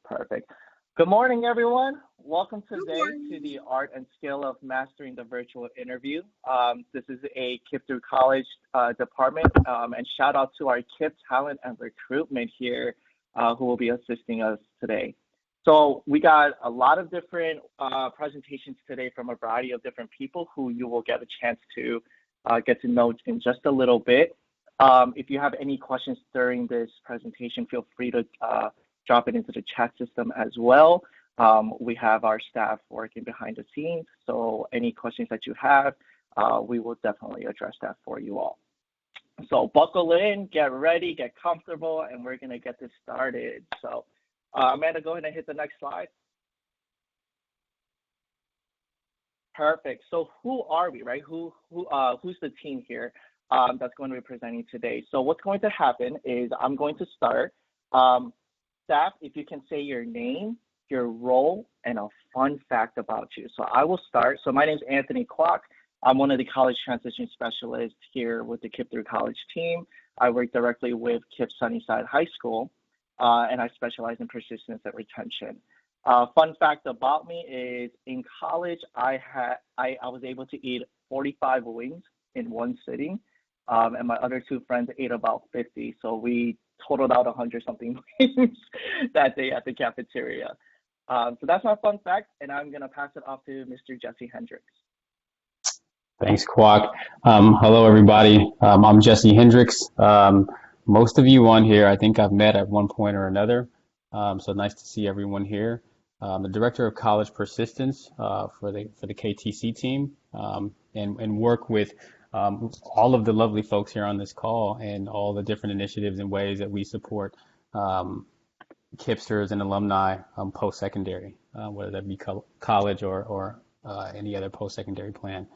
Perfect. Good morning, everyone. Welcome Good today to morning. the Art and Skill of Mastering the Virtual Interview. This is a KIPP through College department, and shout out to our KIPP talent and recruitment here who will be assisting us today. So we got a lot of different presentations today from a variety of different people who you will get a chance to get to know in just a little bit. If you have any questions during this presentation, feel free to drop it into the chat system as well. We have our staff working behind the scenes, so any questions that you have, we will definitely address that for you all. So buckle in, get ready, get comfortable, and we're going to get this started. So Amanda, go ahead and hit the next slide. Perfect. So who are we, right? Who's the team here that's going to be presenting today? So what's going to happen is I'm going to start. Staff, if you can say your name, your role, and a fun fact about you. So I will start. So my name is Anthony Kwok. I'm one of the college transition specialists here with the KIPP through College team. I work directly with KIPP Sunnyside High School, and I specialize in persistence and retention. Fun fact about me is in college, I was able to eat 45 wings in one sitting, and my other two friends ate about 50. So we totaled out 100 something wings that day at the cafeteria. So that's my fun fact, and I'm gonna pass it off to Mr. Jesse Hendricks. Thanks, Kwok. Hello, everybody. I'm Jesse Hendricks. Most of you on here, I think I've met at one point or another. So nice to see everyone here. I'm the Director of College Persistence for the KTC team, and work with all of the lovely folks here on this call and all the different initiatives and ways that we support KIPPsters and alumni post-secondary, whether that be college or any other post-secondary plan.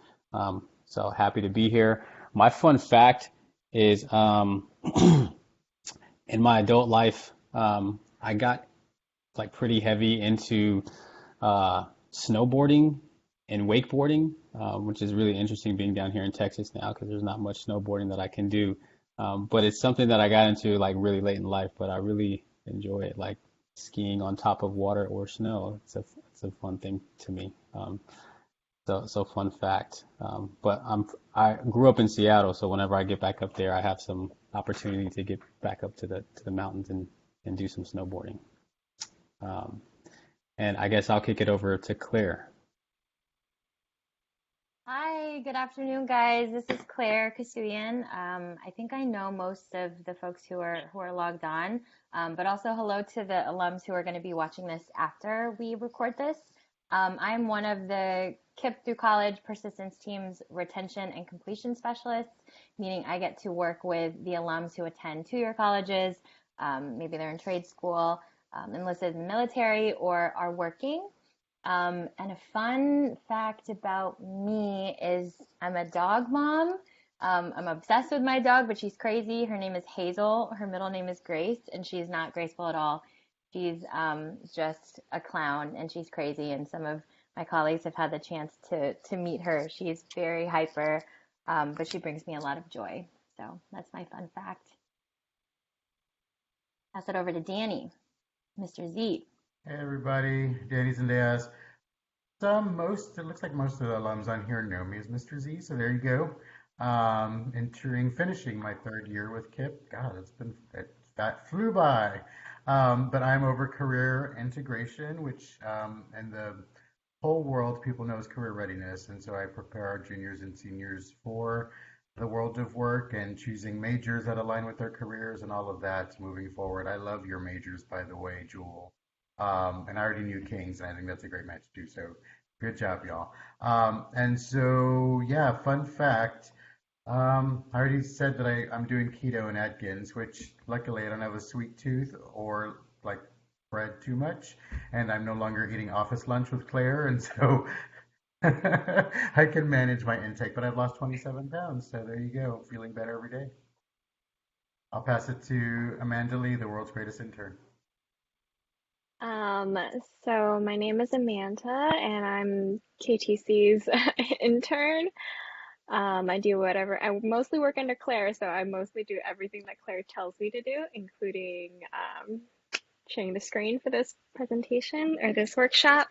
So happy to be here. My fun fact is in my adult life, I got like pretty heavy into snowboarding and wakeboarding, which is really interesting being down here in Texas now because there's not much snowboarding that I can do. But it's something that I got into like really late in life, but I really enjoy it, like skiing on top of water or snow. It's a fun thing to me. So fun fact. But I grew up in Seattle, so whenever I get back up there, I have some opportunity to get back up to the mountains and do some snowboarding. And I guess I'll kick it over to Claire. Hi, good afternoon, guys. This is Claire Kasuian. I think I know most of the folks who are logged on, but also hello to the alums who are going to be watching this after we record this. I'm one of the KIPP through College Persistence Team's retention and completion specialists, meaning I get to work with the alums who attend two-year colleges, maybe they're in trade school, enlisted in the military, or are working. And a fun fact about me is I'm a dog mom. I'm obsessed with my dog, but she's crazy. Her name is Hazel. Her middle name is Grace, and she's not graceful at all. She's just a clown, and she's crazy. And some of my colleagues have had the chance to meet her. She's very hyper, but she brings me a lot of joy. So that's my fun fact. Pass it over to Danny, Mr. Z. Hey everybody, Danny Zendejas. It looks like most of the alums on here know me as Mr. Z, so there you go. Finishing my third year with KIPP. God, that flew by. But I'm over career integration, which in the whole world people know as career readiness, and so I prepare our juniors and seniors for the world of work and choosing majors that align with their careers and all of that moving forward. I love your majors, by the way, Jewel. And I already knew Kings, and I think that's a great match too. So good job, y'all. And so, yeah, fun fact. I already said that I'm doing keto and Atkins, which luckily I don't have a sweet tooth or like bread too much. And I'm no longer eating office lunch with Claire. And so I can manage my intake. But I've lost 27 pounds. So there you go. Feeling better every day. I'll pass it to Amanda Lee, the world's greatest intern. So my name is Amanda and I'm KTC's intern. I do whatever. I mostly work under Claire, so I mostly do everything that Claire tells me to do, including sharing the screen for this presentation or this workshop.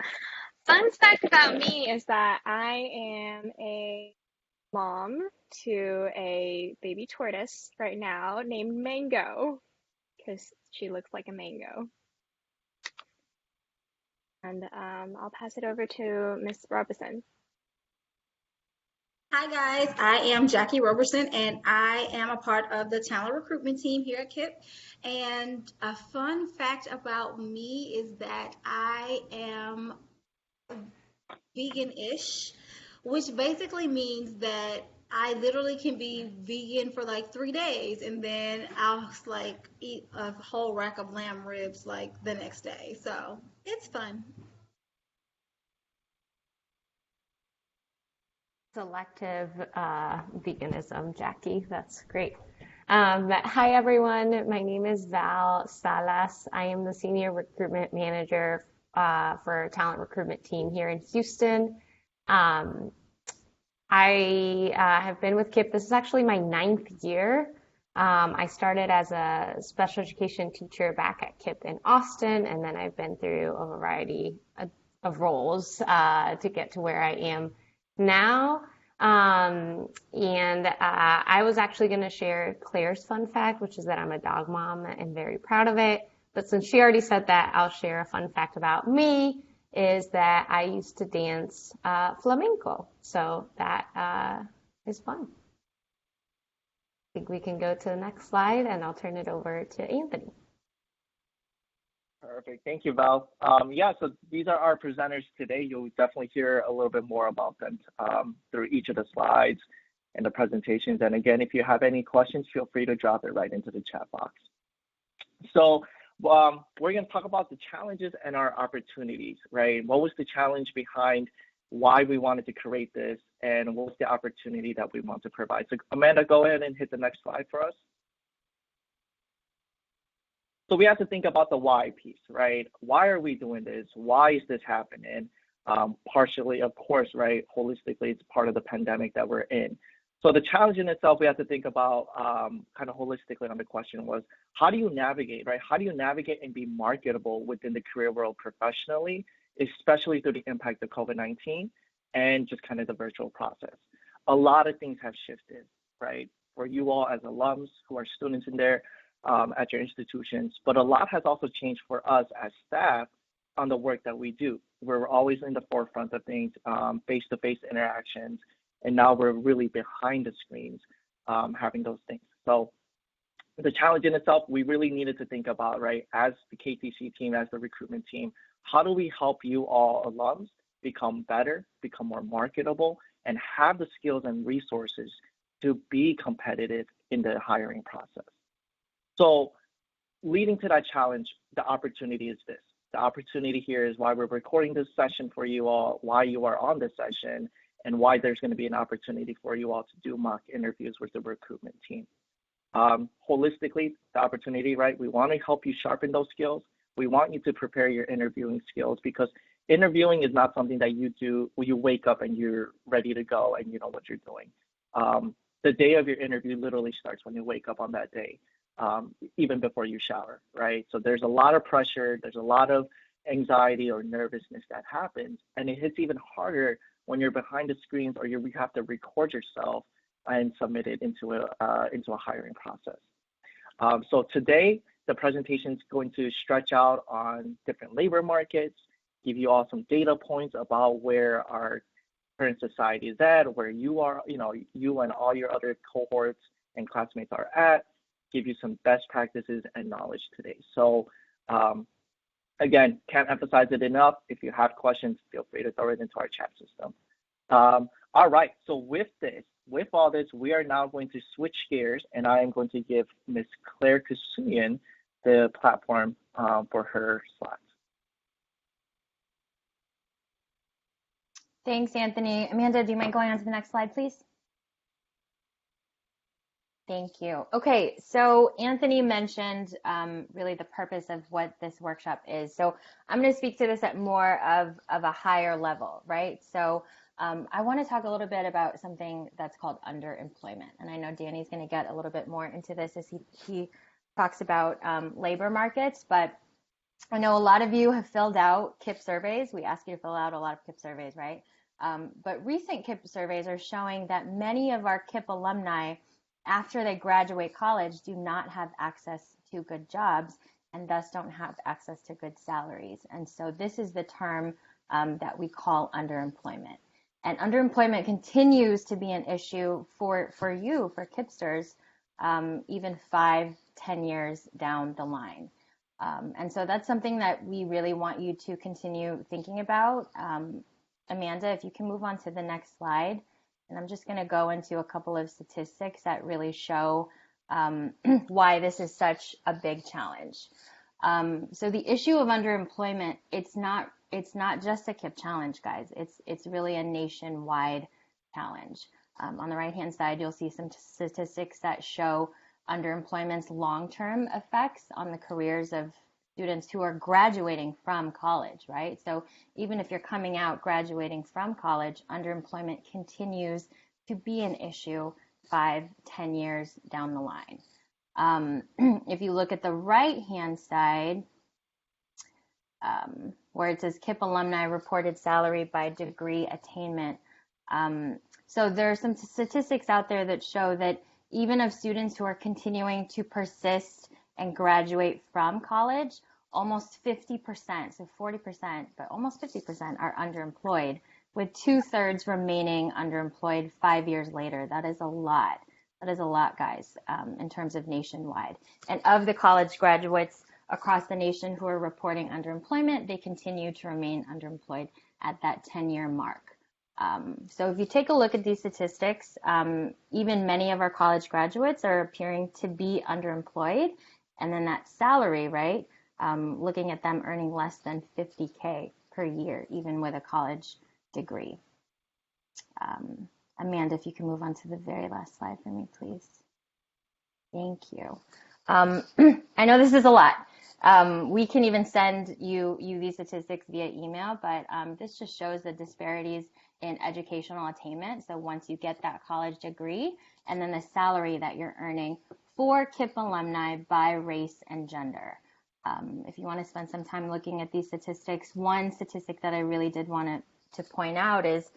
Fun fact about me is that I am a mom to a baby tortoise right now named Mango because she looks like a mango. And I'll pass it over to Miss Robinson. Hi guys, I am Jackie Roberson and I am a part of the talent recruitment team here at KIPP. And a fun fact about me is that I am vegan-ish, which basically means that I literally can be vegan for like 3 days and then I'll like eat a whole rack of lamb ribs like the next day. So it's fun. Selective veganism, Jackie. That's great. Hi, everyone. My name is Val Salas. I am the Senior Recruitment Manager for Talent Recruitment Team here in Houston. I have been with KIPP. This is actually my 9th year. I started as a special education teacher back at KIPP in Austin, and then I've been through a variety of roles to get to where I am now. I was actually going to share Claire's fun fact, which is that I'm a dog mom and very proud of it. But since she already said that, I'll share a fun fact about me is that I used to dance flamenco. So that is fun. I think we can go to the next slide and I'll turn it over to Anthony. Perfect. Thank you, Val. Yeah, so these are our presenters today. You'll definitely hear a little bit more about them through each of the slides and the presentations. And again, if you have any questions, feel free to drop it right into the chat box. So we're going to talk about the challenges and our opportunities, right? What was the challenge behind why we wanted to create this and what was the opportunity that we want to provide? So Amanda, go ahead and hit the next slide for us. So we have to think about the why piece, right? Why are we doing this? Why is this happening? Partially, of course, right? Holistically, it's part of the pandemic that we're in. So the challenge in itself, we have to think about kind of holistically on the question was, how do you navigate, right? How do you navigate and be marketable within the career world professionally, especially through the impact of COVID-19 and just kind of the virtual process? A lot of things have shifted, right? For you all as alums who are students in there, at your institutions, but a lot has also changed for us as staff on the work that we do. We're always in the forefront of things, face-to-face interactions, and now we're really behind the screens having those things. So the challenge in itself, we really needed to think about, right, as the KTC team, as the recruitment team, how do we help you all alums become better, become more marketable, and have the skills and resources to be competitive in the hiring process? So leading to that challenge, the opportunity is this. The opportunity here is why we're recording this session for you all, why you are on this session, and why there's going to be an opportunity for you all to do mock interviews with the recruitment team. Holistically, the opportunity, right? We want to help you sharpen those skills. We want you to prepare your interviewing skills because interviewing is not something that you do when you wake up and you're ready to go and you know what you're doing. The day of your interview literally starts when you wake up on that day. Even before you shower, right? So there's a lot of pressure, there's a lot of anxiety or nervousness that happens, and it hits even harder when you're behind the screens or you have to record yourself and submit it into a hiring process. So today, the presentation is going to stretch out on different labor markets, give you all some data points about where our current society is at, where you are, you and all your other cohorts and classmates are at, give you some best practices and knowledge today. So again, can't emphasize it enough. If you have questions, feel free to throw it into our chat system. All right, so with all this, we are now going to switch gears and I am going to give Ms. Claire Kasumian the platform for her slides. Thanks, Anthony. Amanda, do you mind going on to the next slide, please? Thank you. Okay, so Anthony mentioned really the purpose of what this workshop is. So I'm going to speak to this at more of a higher level, right? So I want to talk a little bit about something that's called underemployment. And I know Danny's going to get a little bit more into this as he talks about labor markets, but I know a lot of you have filled out KIPP surveys. We ask you to fill out a lot of KIPP surveys, right? But recent KIPP surveys are showing that many of our KIPP alumni, after they graduate college, do not have access to good jobs and thus don't have access to good salaries. And so this is the term that we call underemployment. And underemployment continues to be an issue for you, for KIPPsters, even 5-10 years down the line. And so that's something that we really want you to continue thinking about. Amanda, if you can move on to the next slide. And I'm just going to go into a couple of statistics that really show why this is such a big challenge. So the issue of underemployment, it's not just a KIPP challenge, guys. It's really a nationwide challenge. On the right-hand side, you'll see some statistics that show underemployment's long-term effects on the careers of students who are graduating from college, right? So even if you're coming out, graduating from college, underemployment continues to be an issue 5-10 years down the line. If you look at the right-hand side, where it says KIPP alumni reported salary by degree attainment. So there are some statistics out there that show that even of students who are continuing to persist and graduate from college, almost 50%, so 40%, but almost 50% are underemployed, with 2/3 remaining underemployed 5 years later. That is a lot. That is a lot, guys, in terms of nationwide. And of the college graduates across the nation who are reporting underemployment, they continue to remain underemployed at that 10-year mark. So if you take a look at these statistics, even many of our college graduates are appearing to be underemployed. And then that salary, right, looking at them earning less than $50K per year, even with a college degree. Amanda, if you can move on to the very last slide for me, please. Thank you. I know this is a lot. We can even send you these statistics via email, but this just shows the disparities in educational attainment. So once you get that college degree, and then the salary that you're earning for KIPP alumni by race and gender. If you want to spend some time looking at these statistics, one statistic that I really did want to point out is,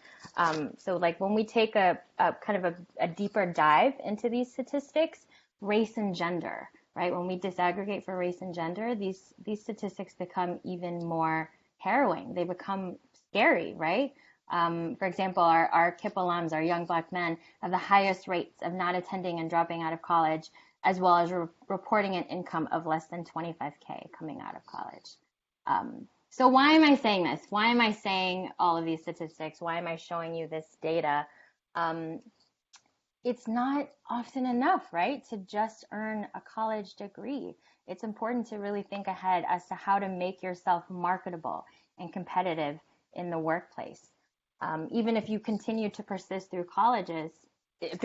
so like when we take a kind of a deeper dive into these statistics, race and gender, right? When we disaggregate for race and gender, these statistics become even more harrowing. They become scary, right? For example, our KIPP alums, our young Black men, have the highest rates of not attending and dropping out of college, as well as reporting an income of less than $25K coming out of college. So why am I saying this? Why am I saying all of these statistics? Why am I showing you this data? It's not often enough, right, to just earn a college degree. It's important to really think ahead as to how to make yourself marketable and competitive in the workplace. Even if you continue to persist through college, if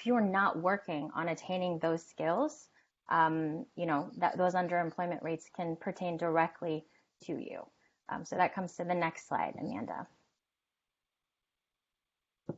you're not working on attaining those skills, those underemployment rates can pertain directly to you. So that comes to the next slide, Amanda.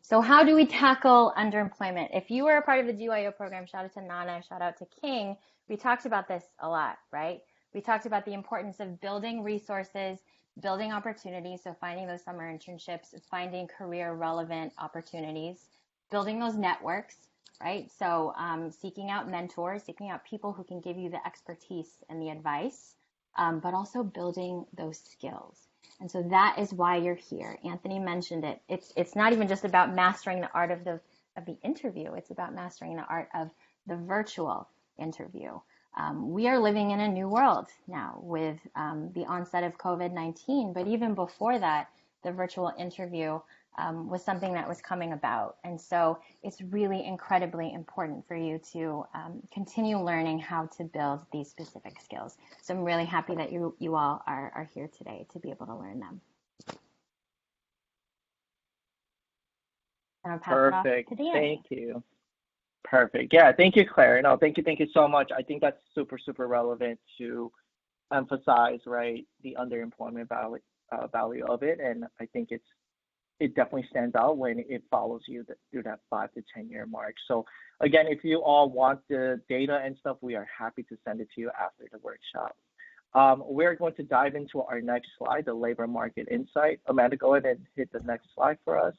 So how do we tackle underemployment? If you were a part of the GYO program, shout out to Nana, shout out to King, we talked about this a lot, right? We talked about the importance of building resources, building opportunities, so finding those summer internships, finding career relevant opportunities, building those networks, right? So seeking out mentors, seeking out people who can give you the expertise and the advice, but also building those skills. And so that is why you're here. Anthony mentioned it. It's not even just about mastering the art of the interview. It's about mastering the art of the virtual interview. We are living in a new world now with the onset of COVID-19, but even before that, the virtual interview was something that was coming about. And so it's really incredibly important for you to continue learning how to build these specific skills. So I'm really happy that you all are here today to be able to learn them. And I'll pass it off to Dan. Thank you. Perfect. Yeah, thank you, Claire. No, thank you so much. I think that's super, super relevant to emphasize, right, the underemployment value of it. And I think it's it definitely stands out when it follows you through that 5 to 10 year mark. So again, if you all want the data and stuff, we are happy to send it to you after the workshop. We're going to dive into our next slide, the labor market insight. Amanda, go ahead and hit the next slide for us.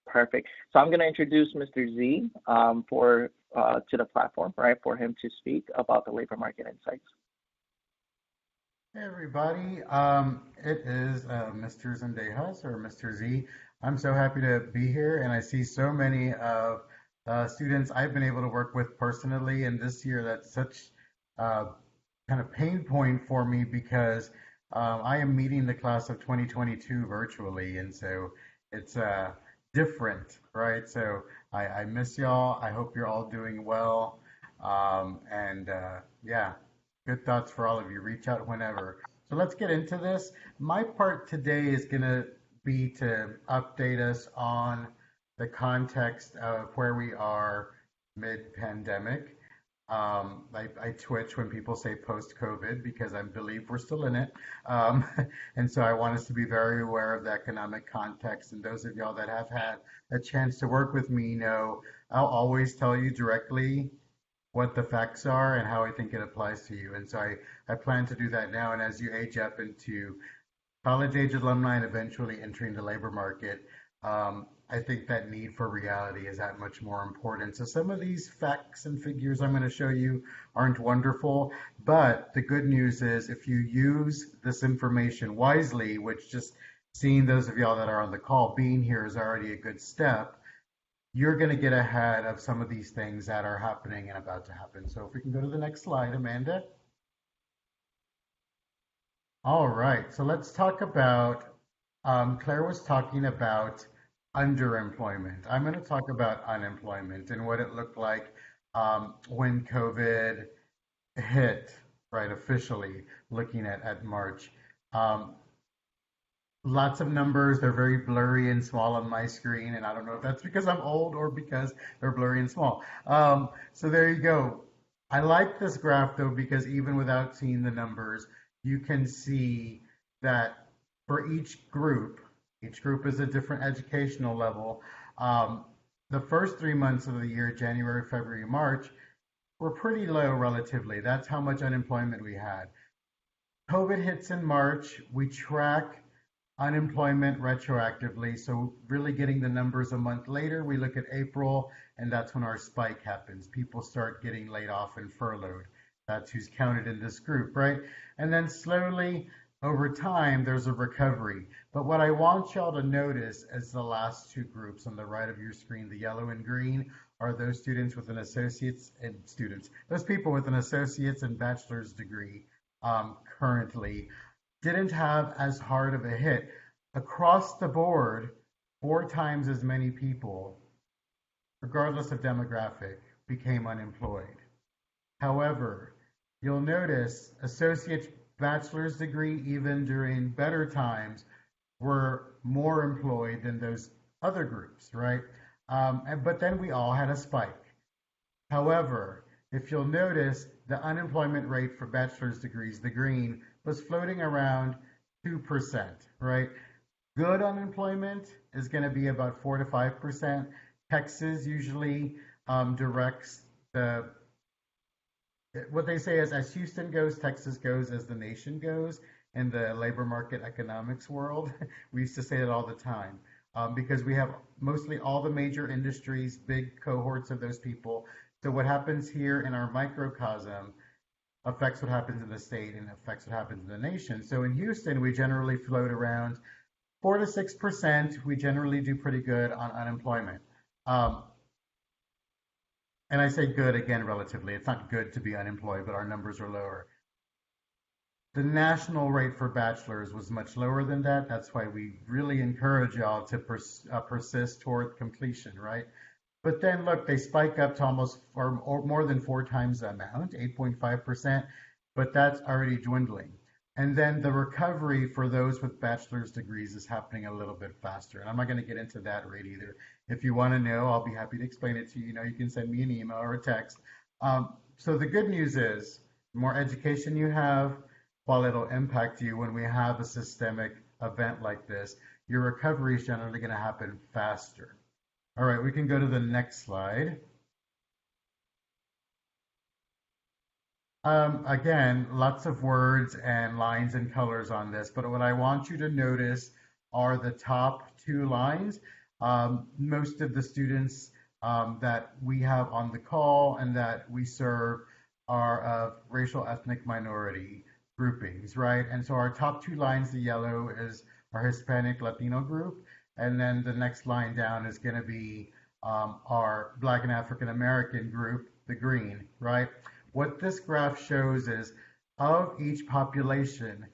Perfect. So I'm going to introduce Mr. Z to the platform, right, for him to speak about the labor market insights. Hey everybody, it is Mr. Zendejas or Mr. Z. I'm so happy to be here, and I see so many of students I've been able to work with personally, and this year that's such kind of pain point for me because I am meeting the class of 2022 virtually, and so it's different, right? So I miss y'all. I hope you're all doing well, yeah. Good thoughts for all of you. Reach out whenever. So let's get into this. My part today is going to be to update us on the context of where we are mid-pandemic. I twitch when people say post-COVID because I believe we're still in it. And so I want us to be very aware of the economic context. And those of y'all that have had a chance to work with me know I'll always tell you directly what the facts are and how I think it applies to you. And so I plan to do that now. And as you age up into college age alumni and eventually entering the labor market, I think that need for reality is that much more important. So some of these facts and figures I'm going to show you aren't wonderful, but the good news is if you use this information wisely, which just seeing those of y'all that are on the call, being here is already a good step, you're going to get ahead of some of these things that are happening and about to happen. So if we can go to the next slide, Amanda. All right, so let's talk about, Claire was talking about underemployment. I'm going to talk about unemployment and what it looked like when COVID hit, right, officially looking at March. Lots of numbers, they're very blurry and small on my screen, and I don't know if that's because I'm old or because they're blurry and small. So there you go. I like this graph though, because even without seeing the numbers, you can see that for each group is a different educational level. The first 3 months of the year, January, February, March, were pretty low relatively. That's how much unemployment we had. COVID hits in March. We track unemployment retroactively. So really getting the numbers a month later, we look at April, and that's when our spike happens. People start getting laid off and furloughed. That's who's counted in this group, right? And then slowly over time, there's a recovery. But what I want y'all to notice is the last two groups on the right of your screen, the yellow and green, are those students with an associate's and those people with an associate's and bachelor's degree currently didn't have as hard of a hit. Across the board, 4 times as many people, regardless of demographic, became unemployed. However, you'll notice associate's, bachelor's degree, even during better times, were more employed than those other groups, right? But then we all had a spike. However, if you'll notice, the unemployment rate for bachelor's degrees, the green, was floating around 2%, right? Good unemployment is going to be about 4 to 5%. Texas usually directs what they say is, as Houston goes, Texas goes, as the nation goes in the labor market economics world. We used to say it all the time because we have mostly all the major industries, big cohorts of those people. So what happens here in our microcosm affects what happens in the state and affects what happens in the nation. So in Houston, we generally float around 4 to 6%. We generally do pretty good on unemployment. And I say good again, relatively. It's not good to be unemployed, but our numbers are lower. The national rate for bachelors was much lower than that. That's why we really encourage y'all to persist toward completion, right? But then look, they spike up to almost or more than 4 times the amount, 8.5%, but that's already dwindling. And then the recovery for those with bachelor's degrees is happening a little bit faster. And I'm not going to get into that rate either. If you want to know, I'll be happy to explain it to you. You know, you can send me an email or a text. So the good news is, the more education you have, while it'll impact you when we have a systemic event like this, your recovery is generally going to happen faster. All right, we can go to the next slide. Again, lots of words and lines and colors on this, but what I want you to notice are the top two lines. Most of the students that we have on the call and that we serve are of racial ethnic minority groupings, right? And so our top two lines, the yellow is our Hispanic Latino group, and then the next line down is going to be our Black and African American group, the green, right? What this graph shows is of each population,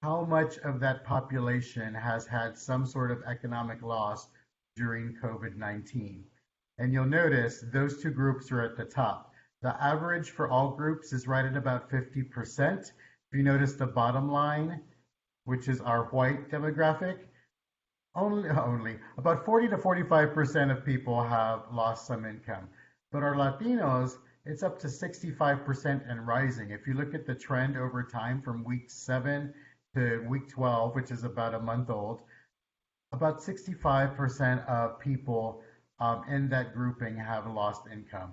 how much of that population has had some sort of economic loss during COVID-19. And you'll notice those two groups are at the top. The average for all groups is right at about 50%. If you notice the bottom line, which is our white demographic, only about 40 to 45% of people have lost some income. But our Latinos, it's up to 65% and rising. If you look at the trend over time from week 7 to week 12, which is about a month old, about 65% of people in that grouping have lost income.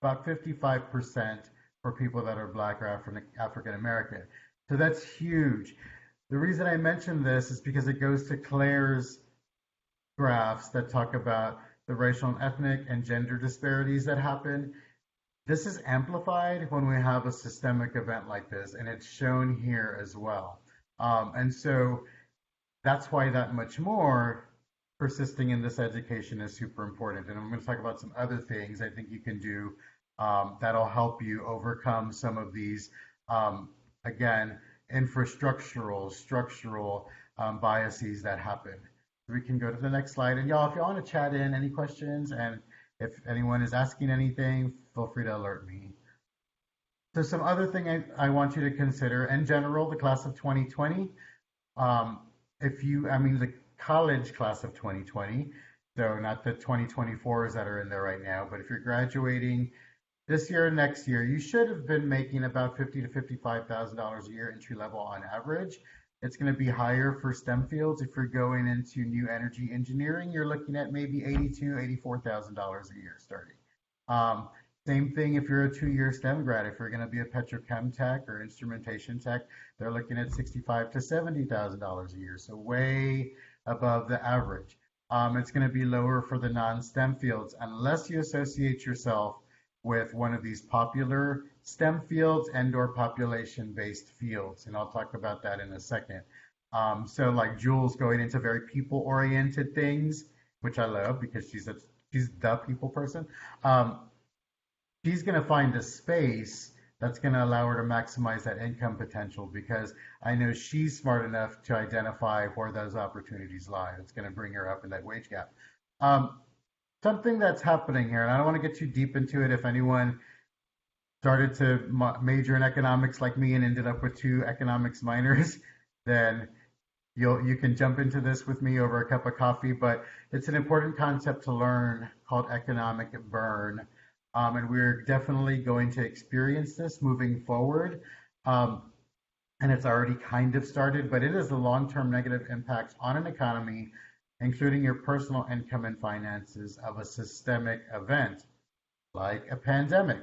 About 55% for people that are Black or African American. So that's huge. The reason I mention this is because it goes to Claire's graphs that talk about the racial and ethnic and gender disparities that happen. This is amplified when we have a systemic event like this, and it's shown here as well. And so that's why that much more persisting in this education is super important. And I'm going to talk about some other things I think you can do that'll help you overcome some of these, again, infrastructural, structural biases that happen. We can go to the next slide. And y'all, if y'all want to chat in any questions, and if anyone is asking anything, feel free to alert me. So some other thing I want you to consider, in general, the class of 2020, the college class of 2020, so not the 2024s that are in there right now, but if you're graduating this year or next year, you should have been making about $50,000 to $55,000 a year entry level on average. It's going to be higher for STEM fields. If you're going into new energy engineering, you're looking at maybe $82,000, $84,000 a year starting. Same thing if you're a 2-year STEM grad. If you're going to be a petrochem tech or instrumentation tech, they're looking at $65,000 to $70,000 a year, so way above the average. It's going to be lower for the non-STEM fields unless you associate yourself with one of these popular STEM fields and or population-based fields, and I'll talk about that in a second. So like Jules going into very people-oriented things, which I love because she's the people person. She's going to find a space that's going to allow her to maximize that income potential, because I know she's smart enough to identify where those opportunities lie. It's going to bring her up in that wage gap. Something that's happening here, and I don't want to get too deep into it. If anyone started to major in economics like me and ended up with 2 economics minors, then you can jump into this with me over a cup of coffee. But it's an important concept to learn called economic burn. And we're definitely going to experience this moving forward. And it's already kind of started, but it is a long-term negative impact on an economy, including your personal income and finances, of a systemic event like a pandemic.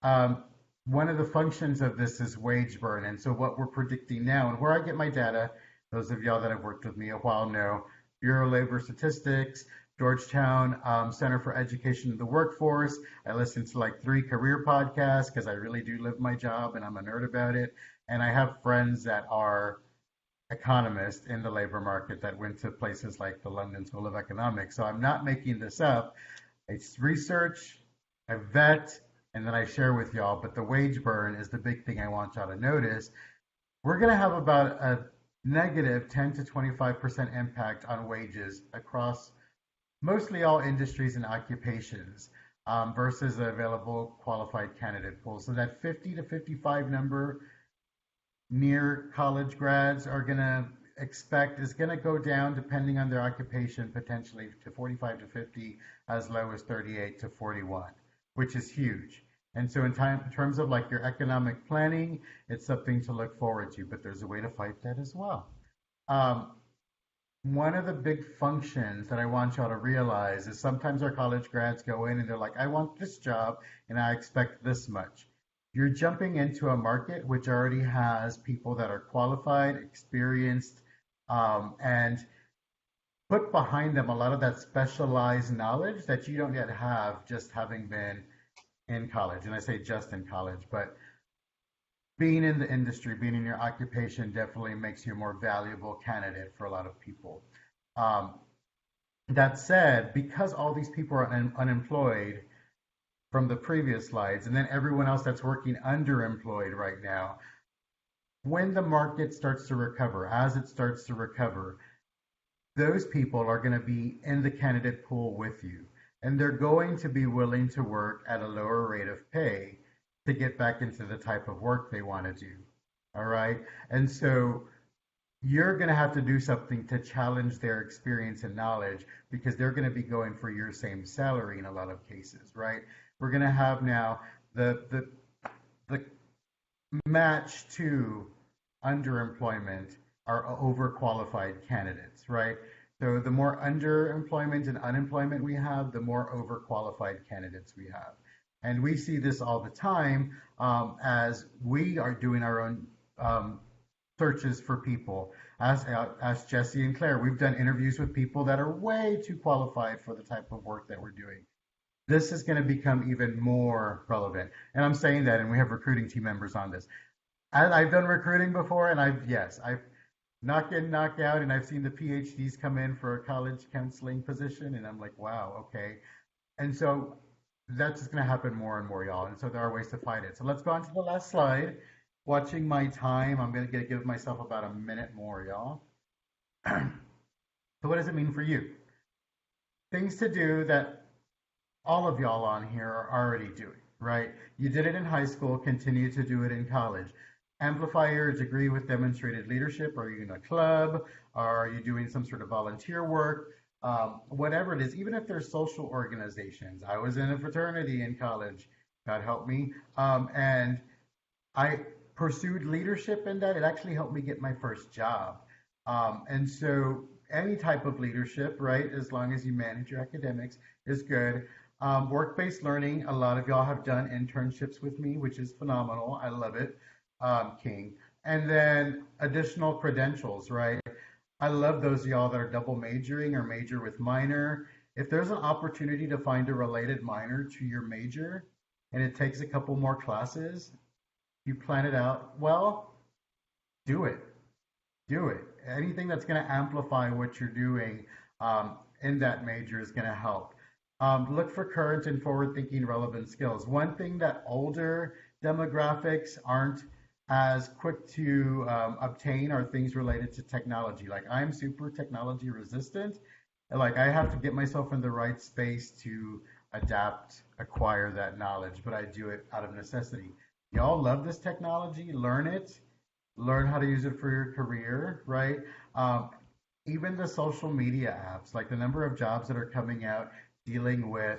One of the functions of this is wage burn. And so what we're predicting now, and where I get my data, those of y'all that have worked with me a while know, Bureau of Labor Statistics, Georgetown Center for Education of the Workforce. I listen to like 3 career podcasts because I really do live my job and I'm a nerd about it. And I have friends that are economists in the labor market that went to places like the London School of Economics. So I'm not making this up. It's research, I vet, and then I share with y'all. But the wage burn is the big thing I want y'all to notice. We're going to have about a negative 10 to 25% impact on wages across mostly all industries and occupations versus the available qualified candidate pool. So that 50 to 55 number near college grads are going to expect is going to go down, depending on their occupation, potentially to 45 to 50, as low as 38 to 41, which is huge. And so in terms of like your economic planning, it's something to look forward to, but there's a way to fight that as well. one of the big functions that I want y'all to realize is sometimes our college grads go in and they're like, I want this job and I expect this much. You're jumping into a market which already has people that are qualified, experienced, and put behind them a lot of that specialized knowledge that you don't yet have just having been in college. And I say just in college, but being in the industry, being in your occupation definitely makes you a more valuable candidate for a lot of people. Um, that said, because all these people are unemployed from the previous slides, and then everyone else that's working underemployed right now, when the market starts to recover, as it starts to recover, those people are going to be in the candidate pool with you. And they're going to be willing to work at a lower rate of pay to get back into the type of work they want to do. All right. And so you're going to have to do something to challenge their experience and knowledge because they're going to be going for your same salary in a lot of cases, right? We're going to have now the match to underemployment are overqualified candidates, right? So the more underemployment and unemployment we have, the more overqualified candidates we have. And we see this all the time as we are doing our own searches for people. As Jesse and Claire, we've done interviews with people that are way too qualified for the type of work that we're doing. This is going to become even more relevant. And I'm saying that, and we have recruiting team members on this. I've done recruiting before, and I've knock in, knock out, and I've seen the PhDs come in for a college counseling position, and I'm like, wow, okay. And so that's just going to happen more and more, y'all. And so there are ways to fight it. So let's go on to the last slide. Watching my time, I'm going to give myself about a minute more, y'all. So what does it mean for you? Things to do that all of y'all on here are already doing, right? You did it in high school, continue to do it in college. Amplify your degree with demonstrated leadership. Are you in a club? Are you doing some sort of volunteer work? Whatever it is, even if they're social organizations. I was in a fraternity in college, God help me. And I pursued leadership in that. It actually helped me get my first job. And so any type of leadership, right, as long as you manage your academics, is good. Work-based learning, a lot of y'all have done internships with me, which is phenomenal. I love it, King. And then additional credentials, right? I love those of y'all that are double majoring or major with minor. If there's an opportunity to find a related minor to your major and it takes a couple more classes, you plan it out well, do it. Do it. Anything that's going to amplify what you're doing in that major is going to help. Look for current and forward-thinking relevant skills. One thing that older demographics aren't as quick to obtain are things related to technology. Like I'm super technology resistant. Like I have to get myself in the right space to adapt, acquire that knowledge, but I do it out of necessity. Y'all love this technology, learn it, learn how to use it for your career, right? Even the social media apps, like the number of jobs that are coming out dealing with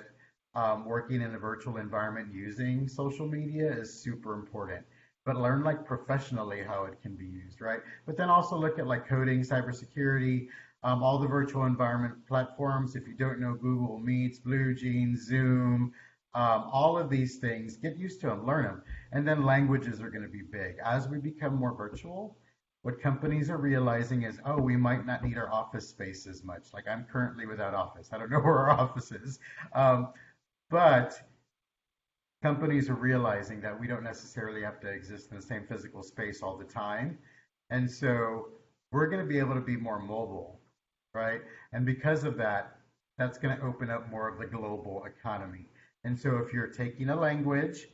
working in a virtual environment using social media is super important. But learn like professionally how it can be used, right? But then also look at like coding, cybersecurity, all the virtual environment platforms. If you don't know Google Meets, Blue Jeans, Zoom, all of these things, get used to them, learn them. And then languages are going to be big. As we become more virtual, what companies are realizing is, oh, we might not need our office space as much. Like I'm currently without office. I don't know where our office is. But companies are realizing that we don't necessarily have to exist in the same physical space all the time. And so we're going to be able to be more mobile, right? And because of that, that's going to open up more of the global economy. And so if you're taking a language,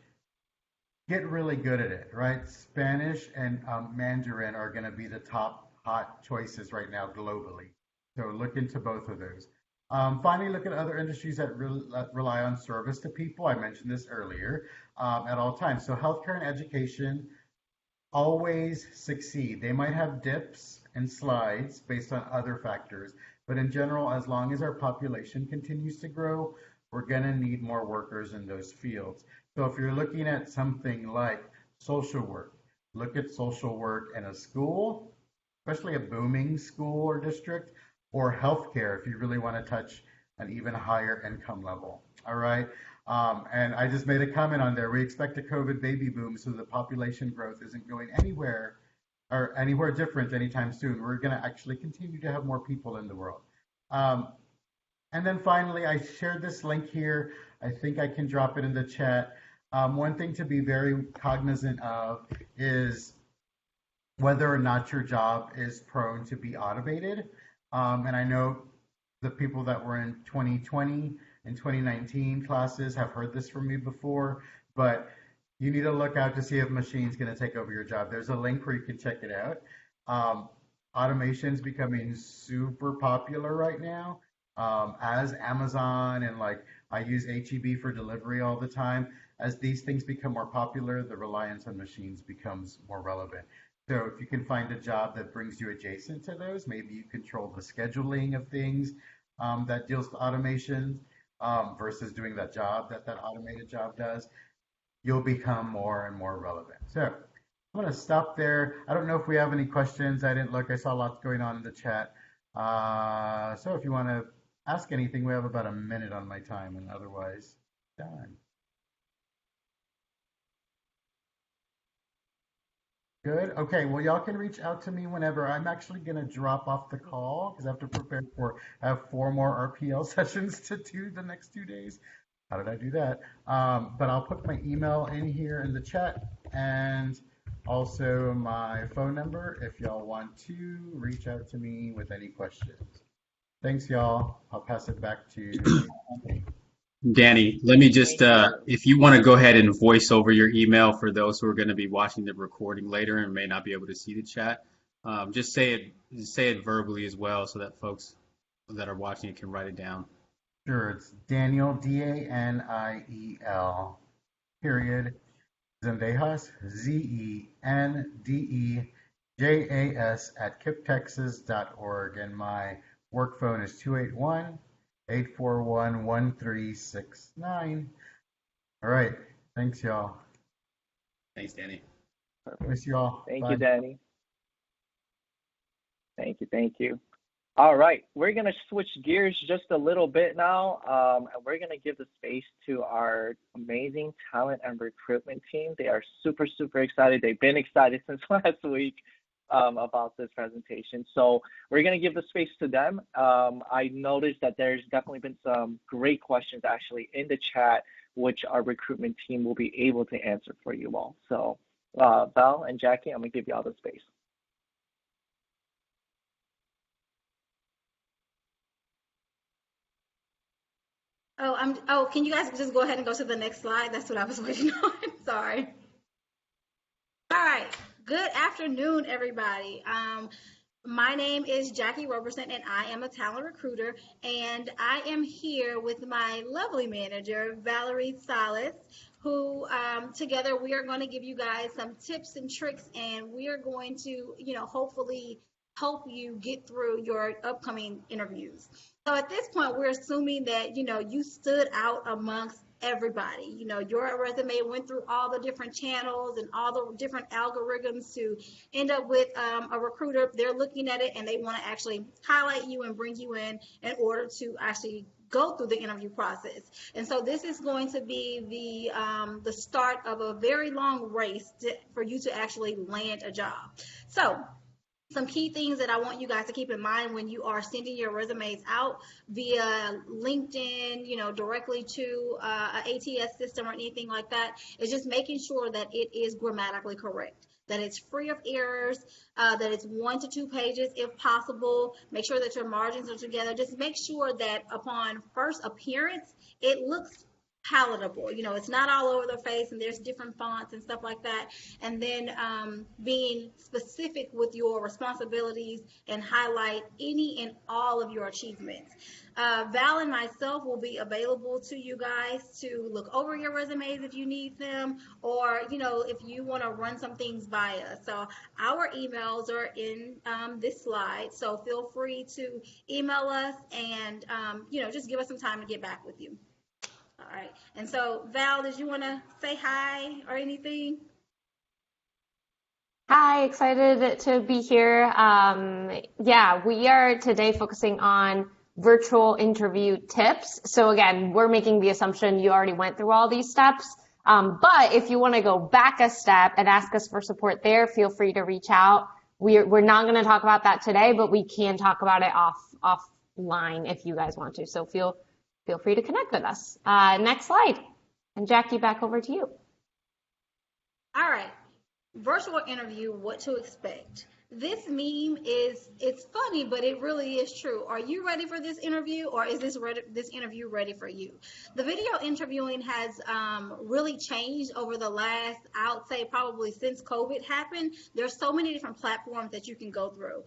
get really good at it, right? Spanish and Mandarin are going to be the top hot choices right now globally. So look into both of those. Finally, look at other industries that rely on service to people. I mentioned this earlier at all times. So healthcare and education always succeed. They might have dips and slides based on other factors, but in general, as long as our population continues to grow, we're going to need more workers in those fields. So if you're looking at something like social work, look at social work in a school, especially a booming school or district, or healthcare if you really want to touch an even higher income level. All right. And I just made a comment on there. We expect a COVID baby boom, so the population growth isn't going anywhere or anywhere different anytime soon. We're going to actually continue to have more people in the world. Um, and then finally, I shared this link here. I think I can drop it in the chat. One thing to be very cognizant of is whether or not your job is prone to be automated. And I know the people that were in 2020 and 2019 classes have heard this from me before, but you need to look out to see if machine's going to take over your job. There's a link where you can check it out. Automation is becoming super popular right now, as Amazon and like I use HEB for delivery all the time. As these things become more popular, the reliance on machines becomes more relevant. So if you can find a job that brings you adjacent to those, maybe you control the scheduling of things that deals with automation versus doing that job that automated job does, you'll become more and more relevant. So I'm going to stop there. I don't know if we have any questions. I didn't look. I saw lots going on in the chat. So if you want to ask anything, we have about a minute on my time, and otherwise, done. Good. Okay. Well, y'all can reach out to me whenever. I'm actually going to drop off the call because I have to prepare I have 4 more RPL sessions to do the next 2 days. How did I do that? But I'll put my email in here in the chat and also my phone number if y'all want to reach out to me with any questions. Thanks, y'all. I'll pass it back to Anthony. Danny, let me just, if you want to go ahead and voice over your email for those who are going to be watching the recording later and may not be able to see the chat, just say it verbally as well so that folks that are watching it can write it down. Sure, it's Daniel, Daniel, period, Zendejas, Zendejas at KIPPtexas.org, and my work phone is 281-841-1369. All right, thanks, y'all. Thanks, Danny. Perfect. Miss y'all. Thank Bye. you, Danny. Thank you. All right, we're gonna switch gears just a little bit now, and we're gonna give the space to our amazing talent and recruitment team. They are super excited. They've been excited since last week about this presentation. So we're gonna give the space to them. I noticed that there's definitely been some great questions actually in the chat, which our recruitment team will be able to answer for you all. So Val and Jackie, I'm gonna give you all the space. Can you guys just go ahead and go to the next slide? That's what I was waiting on. Sorry. All right. Good afternoon, everybody. My name is Jackie Roberson, and I am a talent recruiter, and I am here with my lovely manager, Valerie Salas, who together we are going to give you guys some tips and tricks, and we are going to, hopefully help you get through your upcoming interviews. So at this point, we're assuming that, you stood out amongst everybody. Your resume went through all the different channels and all the different algorithms to end up with a recruiter. They're looking at it and they want to actually highlight you and bring you in order to actually go through the interview process. And so this is going to be the start of a very long race for you to actually land a job. So some key things that I want you guys to keep in mind when you are sending your resumes out via LinkedIn, directly to an ATS system or anything like that, is just making sure that it is grammatically correct, that it's free of errors, that it's 1 to 2 pages if possible. Make sure that your margins are together. Just make sure that upon first appearance, it looks palatable. It's not all over the face and there's different fonts and stuff like that. And then being specific with your responsibilities and highlight any and all of your achievements. Val and myself will be available to you guys to look over your resumes if you need them, or if you want to run some things by us. So our emails are in this slide, so feel free to email us and just give us some time to get back with you. All right. And so, Val, did you want to say hi or anything? Hi, excited to be here. Yeah, we are today focusing on virtual interview tips. So again, we're making the assumption you already went through all these steps. But if you want to go back a step and ask us for support there, feel free to reach out. We're not going to talk about that today, but we can talk about it offline if you guys want to. So feel free to connect with us. Next slide. And Jackie, back over to you. All right. Virtual interview, what to expect. This meme it's funny, but it really is true. Are you ready for this interview, or is this interview ready for you? The video interviewing has really changed over the last, I would say probably since COVID happened. There's so many different platforms that you can go through.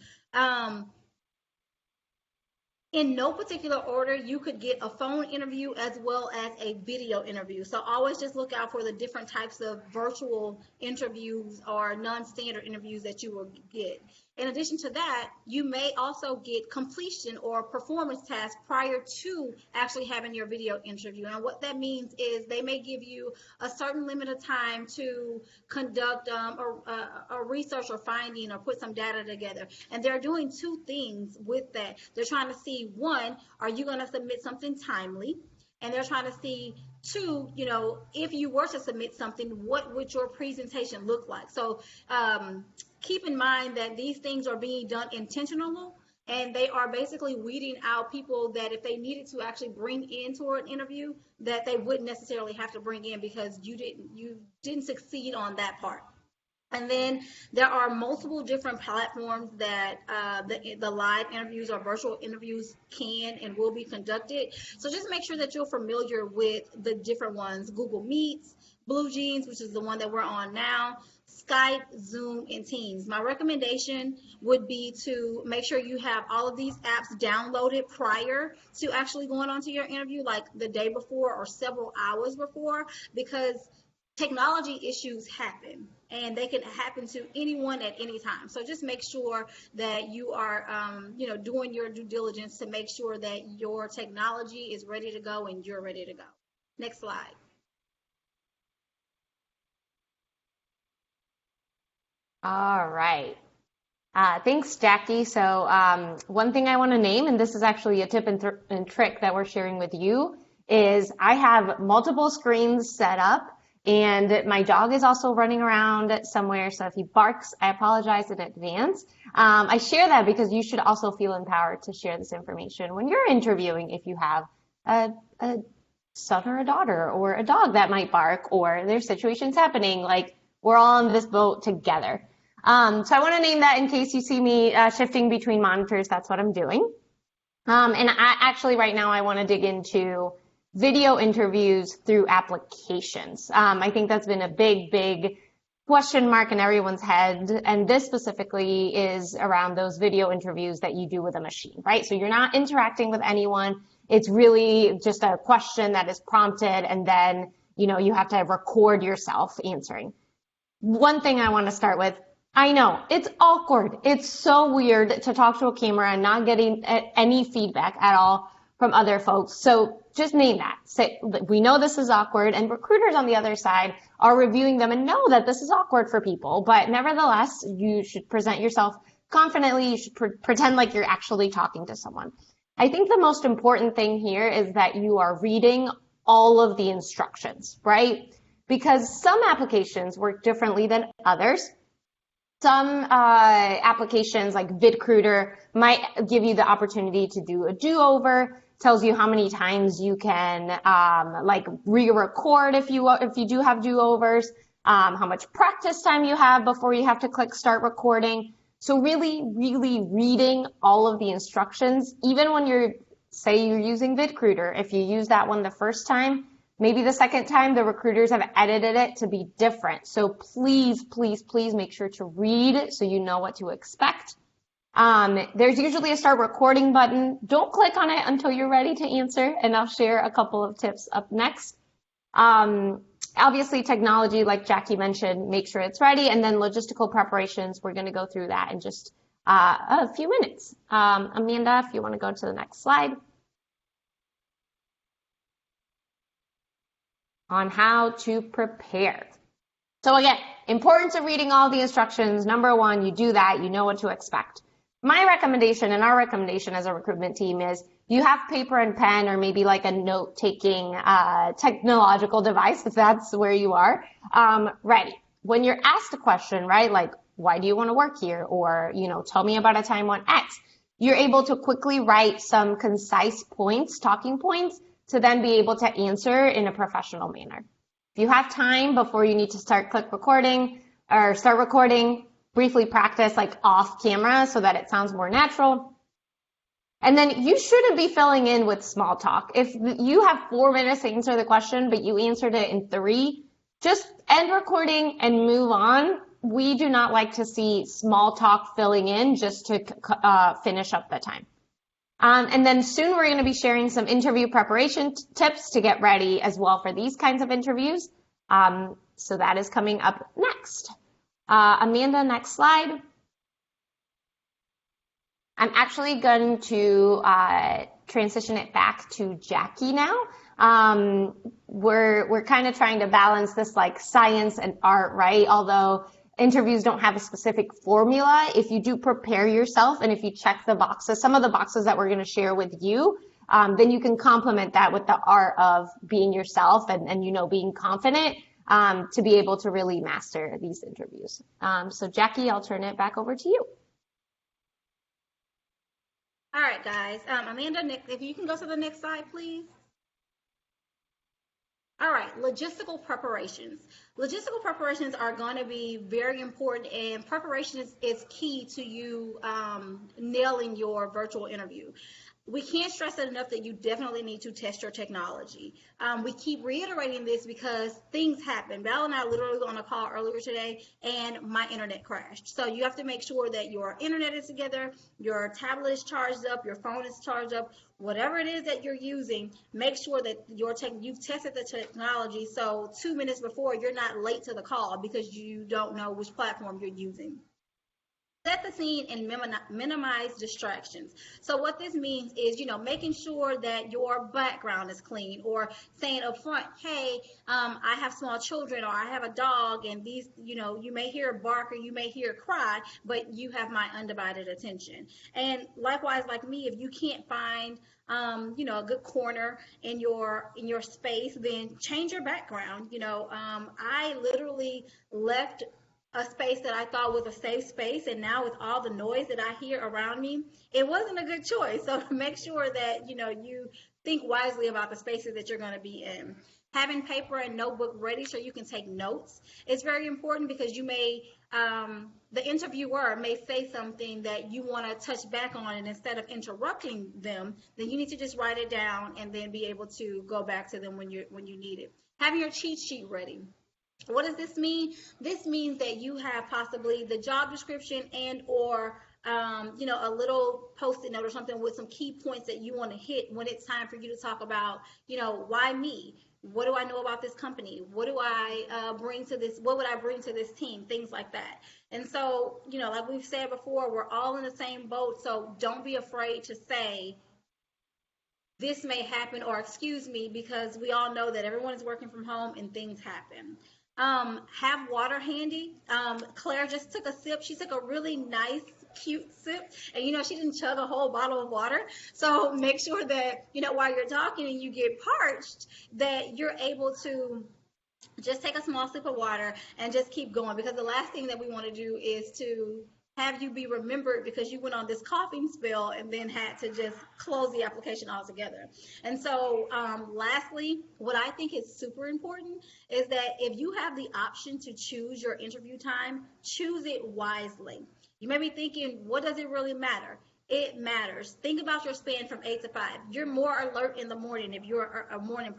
In no particular order, you could get a phone interview as well as a video interview. So always just look out for the different types of virtual interviews or non-standard interviews that you will get. In addition to that, you may also get completion or performance tasks prior to actually having your video interview. And what that means is they may give you a certain limit of time to conduct a research or finding or put some data together. And they're doing two things with that. They're trying to see, one, are you going to submit something timely? And they're trying to see, two, if you were to submit something, what would your presentation look like? So keep in mind that these things are being done intentionally, and they are basically weeding out people that if they needed to actually bring into an interview, that they wouldn't necessarily have to bring in because you didn't succeed on that part. And then there are multiple different platforms that the live interviews or virtual interviews can and will be conducted. So just make sure that you're familiar with the different ones: Google Meets, Blue Jeans, which is the one that we're on now, Skype, Zoom, and Teams. My recommendation would be to make sure you have all of these apps downloaded prior to actually going on to your interview, like the day before or several hours before, because technology issues happen, and they can happen to anyone at any time. So just make sure that you are, doing your due diligence to make sure that your technology is ready to go and you're ready to go. Next slide. All right. Thanks, Jackie. So one thing I want to name, and this is actually a tip and trick that we're sharing with you, is I have multiple screens set up, and my dog is also running around somewhere. So if he barks, I apologize in advance. I share that because you should also feel empowered to share this information when you're interviewing. If you have a son or a daughter or a dog that might bark, or there's situations happening, like we're all in this boat together. So I want to name that in case you see me shifting between monitors. That's what I'm doing. And right now I want to dig into video interviews through applications. I think that's been a big question mark in everyone's head. And this specifically is around those video interviews that you do with a machine, right? So you're not interacting with anyone. It's really just a question that is prompted, and then, you have to record yourself answering. One thing I want to start with, I know it's awkward. It's so weird to talk to a camera and not getting any feedback at all from other folks. So just name that. Say, we know this is awkward, and recruiters on the other side are reviewing them and know that this is awkward for people. But nevertheless, you should present yourself confidently. You should pretend like you're actually talking to someone. I think the most important thing here is that you are reading all of the instructions, right? Because some applications work differently than others. Some applications like VidCruiter might give you the opportunity to do a do-over, tells you how many times you can re-record if you do have do-overs, how much practice time you have before you have to click start recording. So really reading all of the instructions, even when you're using VidCruiter, if you use that one the first time, maybe the second time the recruiters have edited it to be different. So please make sure to read so you know what to expect. There's usually a start recording button. Don't click on it until you're ready to answer, and I'll share a couple of tips up next. Obviously, technology, like Jackie mentioned, make sure it's ready, and then logistical preparations, we're going to go through that in just a few minutes. Amanda, if you want to go to the next slide. On how to prepare. So again, importance of reading all the instructions. Number one, you do that, you know what to expect. My recommendation and our recommendation as a recruitment team is you have paper and pen or maybe like a note-taking technological device, if that's where you are, ready. When you're asked a question, right, like, why do you want to work here? Or, tell me about a time on X. You're able to quickly write some concise points, talking points, to then be able to answer in a professional manner. If you have time before you need to start recording, briefly practice like off camera so that it sounds more natural. And then you shouldn't be filling in with small talk. If you have 4 minutes to answer the question, but you answered it in 3, just end recording and move on. We do not like to see small talk filling in just to finish up the time. And then soon we're going to be sharing some interview preparation tips to get ready as well for these kinds of interviews. So that is coming up next. Amanda, next slide. I'm actually going to transition it back to Jackie now. We're kind of trying to balance this like science and art, right? Although interviews don't have a specific formula, if you do prepare yourself and if you check the boxes, some of the boxes that we're going to share with you, then you can complement that with the art of being yourself and being confident to be able to really master these interviews. So Jackie, I'll turn it back over to you. All right, guys. Amanda, if you can go to the next slide, please. All right, logistical preparations. Logistical preparations are going to be very important, and preparation is key to you nailing your virtual interview. We can't stress it enough that you definitely need to test your technology. We keep reiterating this because things happen. Val and I literally were on a call earlier today and my internet crashed. So you have to make sure that your internet is together, your tablet is charged up, your phone is charged up, whatever it is that you're using, make sure that you've tested the technology so 2 minutes before you're not late to the call because you don't know which platform you're using. Set the scene and minimize distractions. So what this means is, making sure that your background is clean, or saying up front, hey, I have small children, or I have a dog, and these, you may hear a bark or you may hear a cry, but you have my undivided attention. And likewise, like me, if you can't find a good corner in your space, then change your background. I literally left a space that I thought was a safe space, and now with all the noise that I hear around me, it wasn't a good choice. So make sure that you think wisely about the spaces that you're going to be in. Having paper and notebook ready so you can take notes is very important, because you may the interviewer may say something that you want to touch back on, and instead of interrupting them, then you need to just write it down and then be able to go back to them when you need it. Having your cheat sheet ready. What does this mean? This means that you have possibly the job description and or a little post-it note or something with some key points that you want to hit when it's time for you to talk about, why me? What do I know about this company? What do I bring to this? What would I bring to this team? Things like that. And so, like we've said before, we're all in the same boat. So don't be afraid to say, this may happen, or excuse me, because we all know that everyone is working from home and things happen. Have water handy. Claire just took a sip. She took a really nice, cute sip, and she didn't chug a whole bottle of water. So make sure that while you're talking and you get parched, that you're able to just take a small sip of water and just keep going, because the last thing that we want to do is to have you be remembered because you went on this coughing spell and then had to just close the application altogether. And so lastly, what I think is super important is that if you have the option to choose your interview time, choose it wisely. You may be thinking, what does it really matter? It matters. Think about your span from 8 to 5. You're more alert in the morning if you're a morning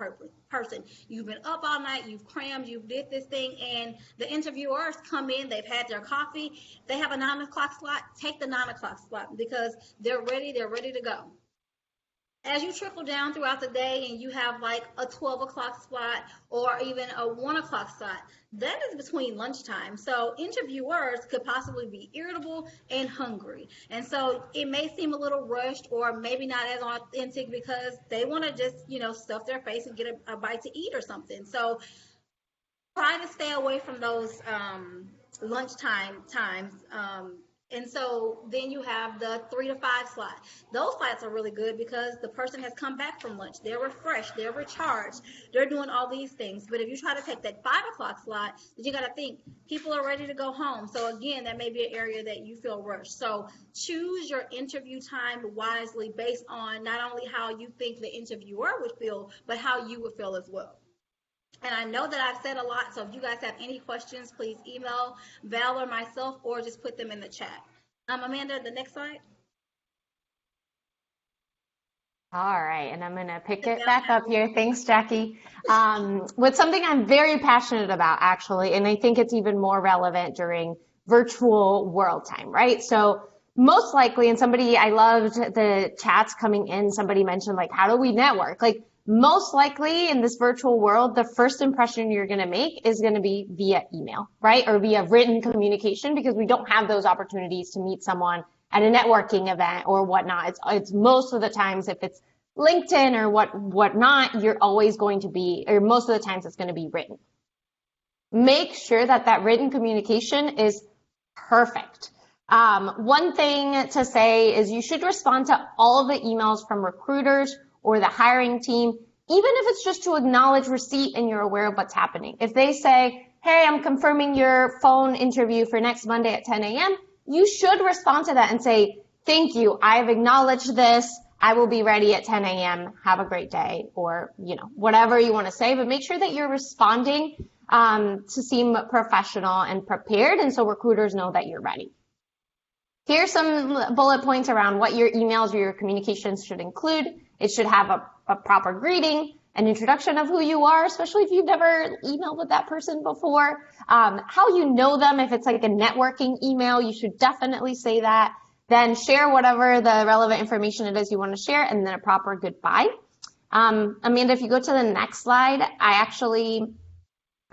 person. You've been up all night, you've crammed, you've did this thing, and the interviewers come in, they've had their coffee, they have a 9 o'clock slot. Take the 9 o'clock slot because they're ready to go. As you trickle down throughout the day and you have like a 12 o'clock slot or even a 1 o'clock slot, that is between lunchtime. So interviewers could possibly be irritable and hungry. And so it may seem a little rushed or maybe not as authentic because they want to just, stuff their face and get a bite to eat or something. So try to stay away from those lunchtime times. And so then you have the 3 to 5 slot. Those slots are really good because the person has come back from lunch. They're refreshed. They're recharged. They're doing all these things. But if you try to take that 5 o'clock slot, then you got to think people are ready to go home. So again, that may be an area that you feel rushed. So choose your interview time wisely based on not only how you think the interviewer would feel, but how you would feel as well. And I know that I've said a lot, so if you guys have any questions, please email Val or myself or just put them in the chat. Amanda, the next slide. All right, and I'm going to pick it back up here. Thanks, Jackie. With something I'm very passionate about, actually, and I think it's even more relevant during virtual world time, right? So most likely, and I loved the chats coming in, somebody mentioned, like, how do we network? Like, most likely in this virtual world, the first impression you're going to make is going to be via email, right? Or via written communication, because we don't have those opportunities to meet someone at a networking event or whatnot. It's most of the times, if it's LinkedIn or whatnot, you're always going to be, or most of the times it's going to be written. Make sure that written communication is perfect. One thing to say is you should respond to all of the emails from recruiters or the hiring team, even if it's just to acknowledge receipt and you're aware of what's happening. If they say, hey, I'm confirming your phone interview for next Monday at 10 a.m., you should respond to that and say, thank you, I've acknowledged this, I will be ready at 10 a.m., have a great day, or whatever you want to say, but make sure that you're responding to seem professional and prepared, and so recruiters know that you're ready. Here's some bullet points around what your emails or your communications should include. It should have a proper greeting, an introduction of who you are, especially if you've never emailed with that person before. How you know them, if it's like a networking email, you should definitely say that. Then share whatever the relevant information it is you want to share, and then a proper goodbye. Amanda, if you go to the next slide, I actually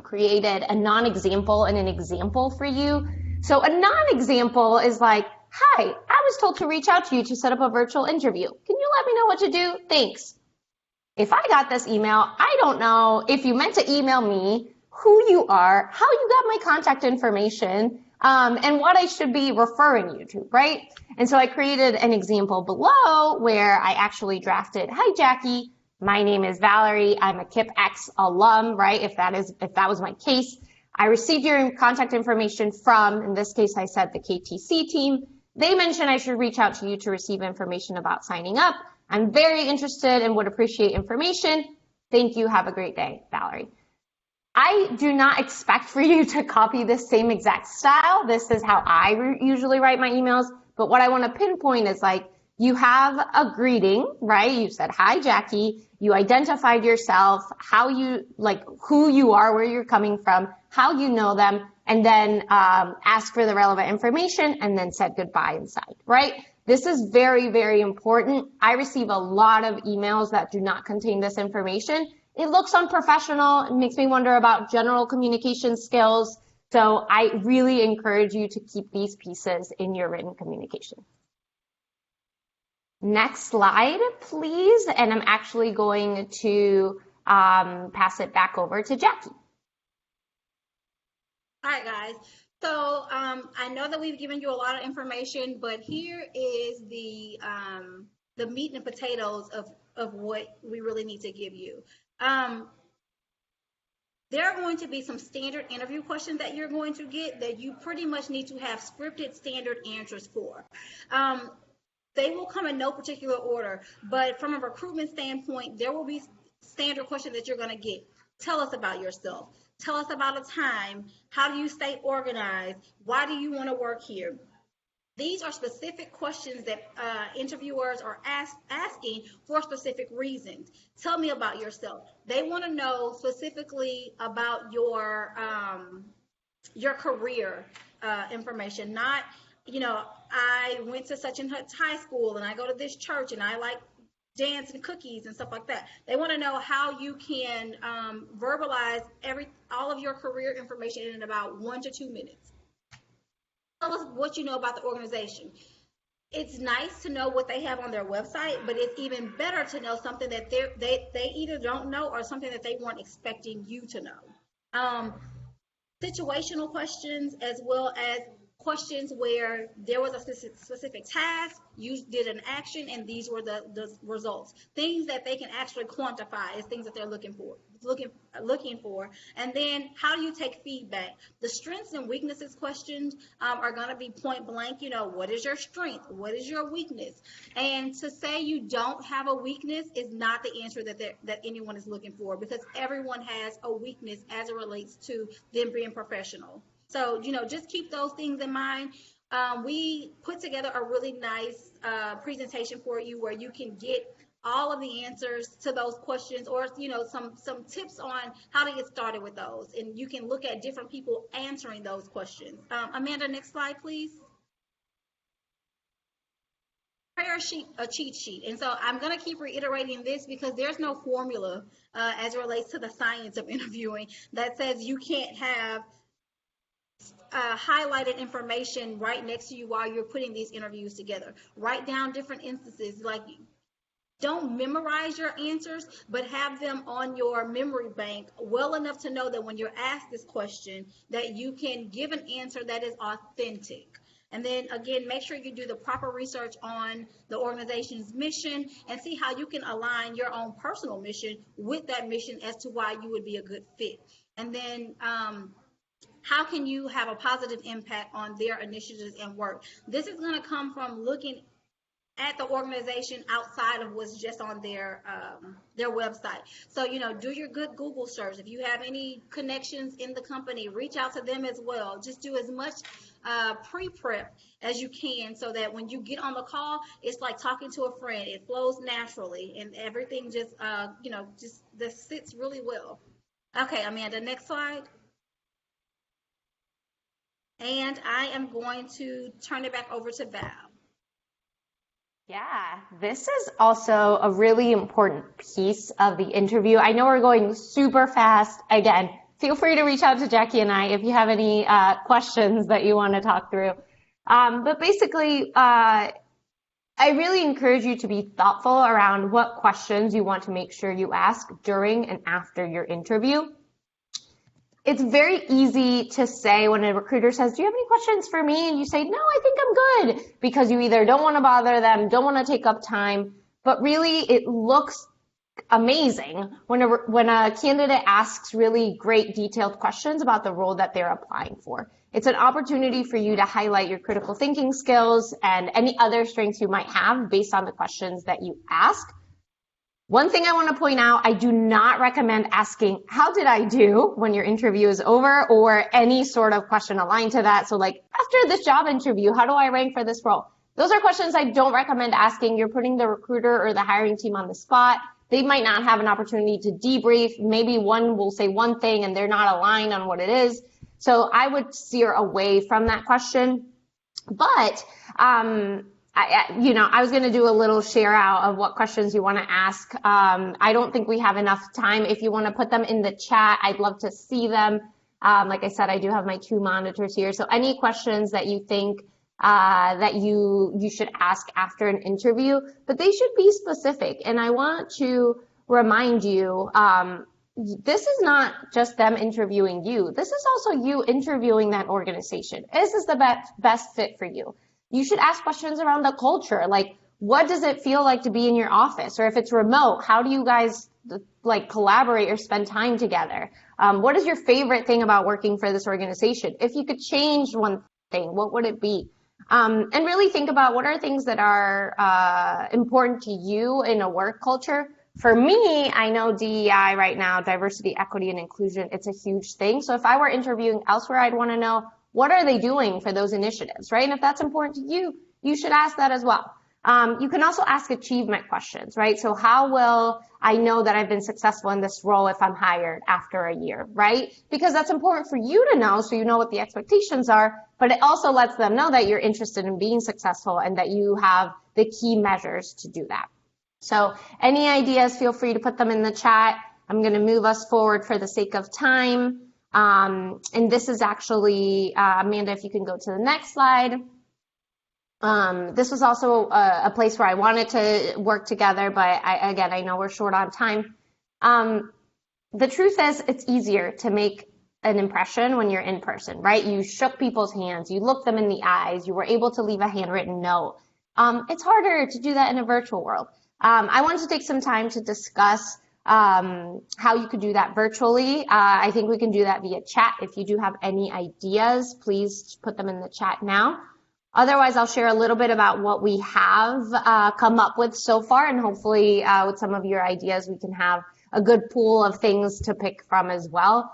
created a non-example and an example for you. So a non-example is like, hi, I was told to reach out to you to set up a virtual interview. Can you let me know what to do? Thanks. If I got this email, I don't know if you meant to email me, who you are, how you got my contact information, and what I should be referring you to, right? And so I created an example below where I actually drafted, hi, Jackie, my name is Valerie. I'm a KIPPx alum, right? If that was my case, I received your contact information from, in this case, I said the KTC team. They mentioned I should reach out to you to receive information about signing up. I'm very interested and would appreciate information. Thank you. Have a great day, Valerie. I do not expect for you to copy this same exact style. This is how I usually write my emails. But what I want to pinpoint is like, you have a greeting, right? You said, hi, Jackie. You identified yourself, who you are, where you're coming from, how you know them, and then ask for the relevant information and then said goodbye inside, right? This is very, very important. I receive a lot of emails that do not contain this information. It looks unprofessional. It makes me wonder about general communication skills. So I really encourage you to keep these pieces in your written communication. Next slide, please. And I'm actually going to pass it back over to Jackie. All right, guys. So I know that we've given you a lot of information, but here is the meat and potatoes of what we really need to give you. There are going to be some standard interview questions that you're going to get that you pretty much need to have scripted standard answers for. They will come in no particular order, but from a recruitment standpoint, there will be standard questions that you're going to get. Tell us about yourself. Tell us about a time. How do you stay organized? Why do you want to work here? These are specific questions that interviewers are asking for specific reasons. Tell me about yourself. They want to know specifically about your career information, not, I went to such and such high school and I go to this church and I like dance and cookies and stuff like that. They want to know how you can verbalize all of your career information in about 1 to 2 minutes. Tell us what you know about the organization. It's nice to know what they have on their website, but it's even better to know something that they either don't know or something that they weren't expecting you to know. Um, Situational questions, as well as questions where there was a specific task, you did an action, and these were the results. Things that they can actually quantify is things that they're looking for. And then how do you take feedback? The strengths and weaknesses questions are going to be point blank. What is your strength? What is your weakness? And to say you don't have a weakness is not the answer that anyone is looking for, because everyone has a weakness as it relates to them being professional. So, just keep those things in mind. We put together a really nice presentation for you where you can get all of the answers to those questions, or some tips on how to get started with those, and you can look at different people answering those questions. Amanda, next slide, please. Prayer sheet, a cheat sheet. And so I'm going to keep reiterating this because there's no formula as it relates to the science of interviewing that says you can't have highlighted information right next to you while you're putting these interviews together. Write down different instances, like don't memorize your answers, but have them on your memory bank well enough to know that when you're asked this question, that you can give an answer that is authentic. And then again, make sure you do the proper research on the organization's mission and see how you can align your own personal mission with that mission as to why you would be a good fit. And then how can you have a positive impact on their initiatives and work? This is going to come from looking at the organization outside of what's just on their website. So, do your good Google search. If you have any connections in the company, reach out to them as well. Just do as much pre-prep as you can so that when you get on the call, it's like talking to a friend. It flows naturally and everything just sits really well. Okay, Amanda, next slide. And I am going to turn it back over to Val. Yeah, this is also a really important piece of the interview. I know we're going super fast. Again, feel free to reach out to Jackie and I if you have any questions that you want to talk through. But basically, I really encourage you to be thoughtful around what questions you want to make sure you ask during and after your interview. It's very easy to say when a recruiter says, do you have any questions for me? And you say, no, I think I'm good, because you either don't want to bother them, don't want to take up time, but really it looks amazing when a candidate asks really great detailed questions about the role that they're applying for. It's an opportunity for you to highlight your critical thinking skills and any other strengths you might have based on the questions that you ask. One thing I want to point out, I do not recommend asking, how did I do when your interview is over, or any sort of question aligned to that. So like, after this job interview, how do I rank for this role? Those are questions I don't recommend asking. You're putting the recruiter or the hiring team on the spot. They might not have an opportunity to debrief. Maybe one will say one thing and they're not aligned on what it is. So I would steer away from that question. But I was going to do a little share out of what questions you want to ask. I don't think we have enough time. If you want to put them in the chat, I'd love to see them. Like I said, I do have my 2 monitors here. So any questions that you think that you should ask after an interview, but they should be specific. And I want to remind you, this is not just them interviewing you. This is also you interviewing that organization. Is this the best fit for you? You should ask questions around the culture, like what does it feel like to be in your office? Or if it's remote, how do you guys like collaborate or spend time together? What is your favorite thing about working for this organization? If you could change one thing, what would it be? And really think about what are things that are important to you in a work culture. For me, I know DEI right now, diversity, equity, and inclusion, it's a huge thing. So if I were interviewing elsewhere, I'd want to know, what are they doing for those initiatives, right? And if that's important to you, you should ask that as well. You can also ask achievement questions, right? So how will I know that I've been successful in this role if I'm hired after a year, right? Because that's important for you to know so you know what the expectations are, but it also lets them know that you're interested in being successful and that you have the key measures to do that. So any ideas, feel free to put them in the chat. I'm going to move us forward for the sake of time. And this is actually, Amanda, if you can go to the next slide. This was also a place where I wanted to work together, but I know we're short on time. The truth is it's easier to make an impression when you're in person, right? You shook people's hands, you looked them in the eyes, you were able to leave a handwritten note. It's harder to do that in a virtual world. I wanted to take some time to discuss how you could do that virtually. I think we can do that via chat. If you do have any ideas, please put them in the chat now. Otherwise, I'll share a little bit about what we have come up with so far, and hopefully with some of your ideas, we can have a good pool of things to pick from as well.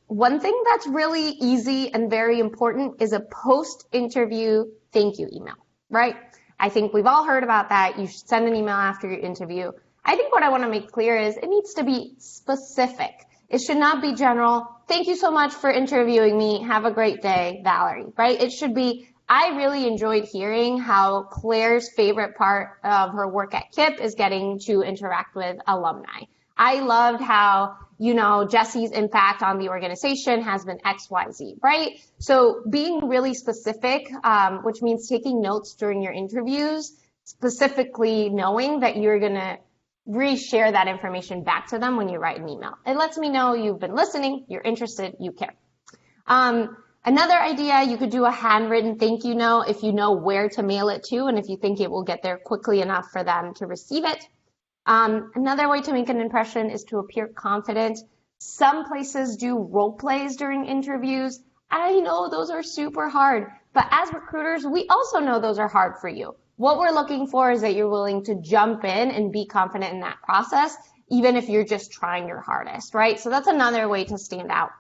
One thing that's really easy and very important is a post-interview thank you email, right? I think we've all heard about that. You should send an email after your interview. I think what I want to make clear is it needs to be specific. It should not be general. Thank you so much for interviewing me. Have a great day, Valerie, right? It should be, I really enjoyed hearing how Claire's favorite part of her work at KIPP is getting to interact with alumni. I loved how, Jesse's impact on the organization has been XYZ, right? So being really specific, which means taking notes during your interviews, specifically knowing that you're going to reshare that information back to them when you write an email. It lets me know you've been listening, you're interested, you care. Another idea, you could do a handwritten thank you note if you know where to mail it to and if you think it will get there quickly enough for them to receive it. Another way to make an impression is to appear confident. Some places do role plays during interviews. I know those are super hard, but as recruiters, we also know those are hard for you. What we're looking for is that you're willing to jump in and be confident in that process, even if you're just trying your hardest, right? So that's another way to stand out.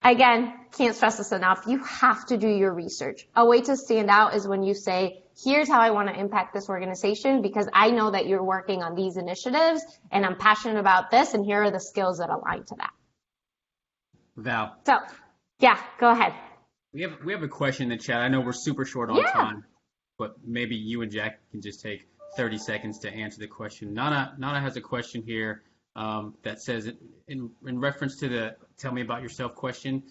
Again, can't stress this enough. You have to do your research. A way to stand out is when you say, here's how I want to impact this organization because I know that you're working on these initiatives and I'm passionate about this and here are the skills that align to that. Val. So, yeah, go ahead. We have a question in the chat. I know we're super short on time, but maybe you and Jack can just take 30 seconds to answer the question. Nana has a question here that says, in reference to the tell me about yourself question,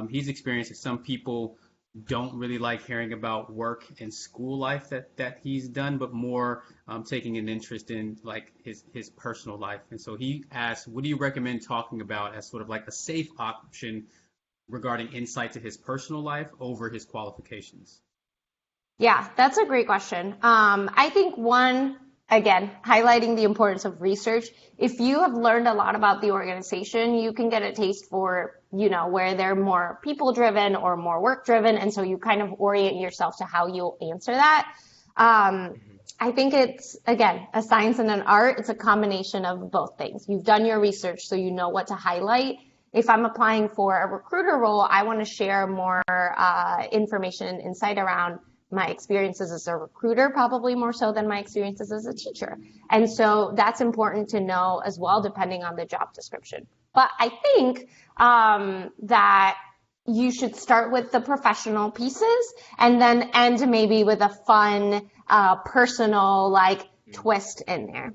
he's experienced that some people don't really like hearing about work and school life that he's done, but more taking an interest in like his personal life. And so he asks, what do you recommend talking about as sort of like a safe option regarding insight to his personal life over his qualifications? Yeah, that's a great question. I think one, again, highlighting the importance of research. If you have learned a lot about the organization, you can get a taste for, where they're more people-driven or more work-driven, and so you kind of orient yourself to how you'll answer that. I think it's, again, a science and an art. It's a combination of both things. You've done your research, so you know what to highlight. If I'm applying for a recruiter role, I want to share more information and insight around my experiences as a recruiter, probably more so than my experiences as a teacher. And so that's important to know as well, depending on the job description. But I think that you should start with the professional pieces and then end maybe with a fun, personal twist in there.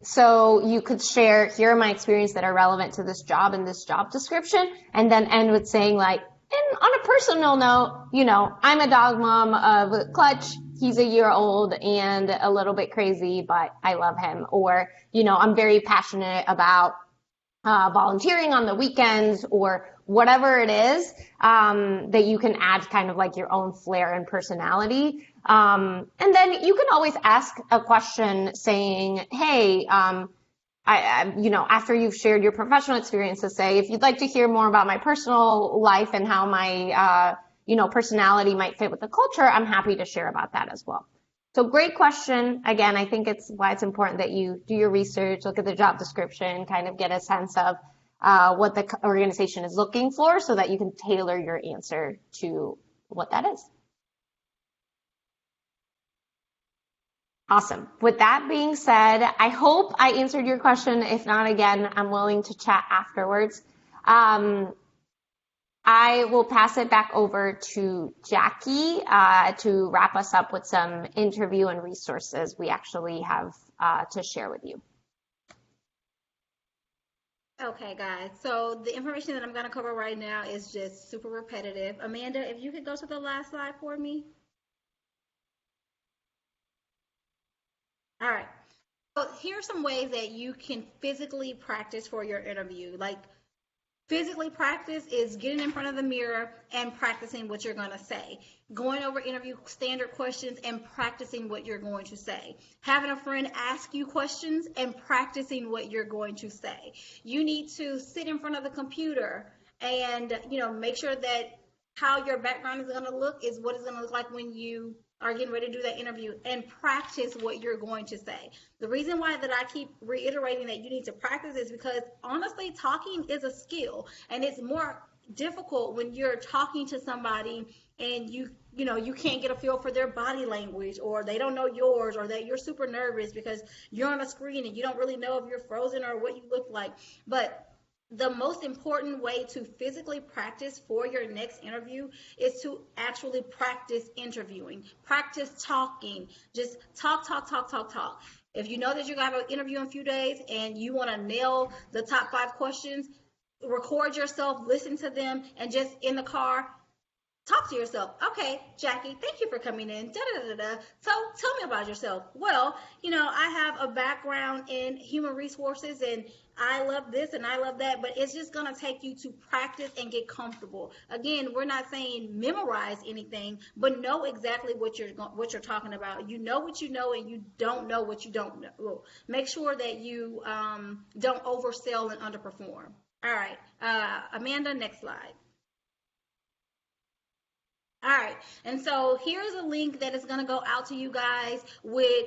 So you could share, here are my experiences that are relevant to this job and this job description, and then end with saying and on a personal note, I'm a dog mom of Clutch. He's a year old and a little bit crazy, but I love him. Or, I'm very passionate about volunteering on the weekends or whatever it is that you can add kind of like your own flair and personality. And then you can always ask a question saying, hey, after you've shared your professional experiences, say, if you'd like to hear more about my personal life and how my, personality might fit with the culture, I'm happy to share about that as well. So great question. Again, I think it's why it's important that you do your research, look at the job description, kind of get a sense of what the organization is looking for so that you can tailor your answer to what that is. Awesome. With that being said, I hope I answered your question. If not, again, I'm willing to chat afterwards. I will pass it back over to Jackie to wrap us up with some interview and resources we actually have to share with you. Okay, guys. So the information that I'm going to cover right now is just super repetitive. Amanda, if you could go to the last slide for me. All right. Here's some ways that you can physically practice for your interview. Like, physically practice is getting in front of the mirror and practicing what you're going to say. Going over interview standard questions and practicing what you're going to say. Having a friend ask you questions and practicing what you're going to say. You need to sit in front of the computer and, make sure that how your background is going to look is what it's going to look like when you are getting ready to do that interview, and practice what you're going to say. The reason why that I keep reiterating that you need to practice is because honestly, talking is a skill, and it's more difficult when you're talking to somebody and you can't get a feel for their body language, or they don't know yours, or that you're super nervous because you're on a screen and you don't really know if you're frozen or what you look like. But the most important way to physically practice for your next interview is to actually practice interviewing, practice talking. Just talk, talk, talk, talk, talk. If you know that you're going to have an interview in a few days and you want to nail the top 5 questions, record yourself, listen to them, and just in the car, talk to yourself. Okay, Jackie, thank you for coming in. So tell me about yourself. Well, I have a background in human resources, and I love this and I love that, but it's just going to take you to practice and get comfortable. Again, we're not saying memorize anything, but know exactly what you're talking about. You know what you know, and you don't know what you don't know. Make sure that you don't oversell and underperform. All right, Amanda, next slide. All right, and so here's a link that is going to go out to you guys with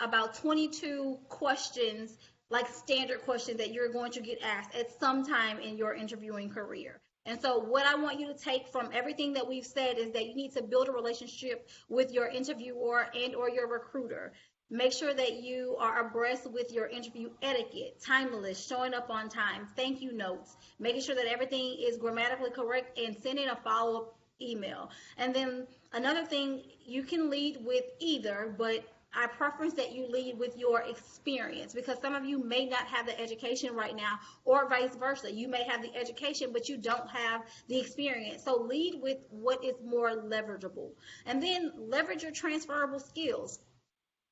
about 22 questions, like standard questions that you're going to get asked at some time in your interviewing career. And so what I want you to take from everything that we've said is that you need to build a relationship with your interviewer and or your recruiter. Make sure that you are abreast with your interview etiquette, timeless, showing up on time, thank you notes, making sure that everything is grammatically correct, and sending a follow-up email. And then another thing, you can lead with either, but I preference that you lead with your experience, because some of you may not have the education right now, or vice versa. You may have the education, but you don't have the experience. So lead with what is more leverageable. And then leverage your transferable skills.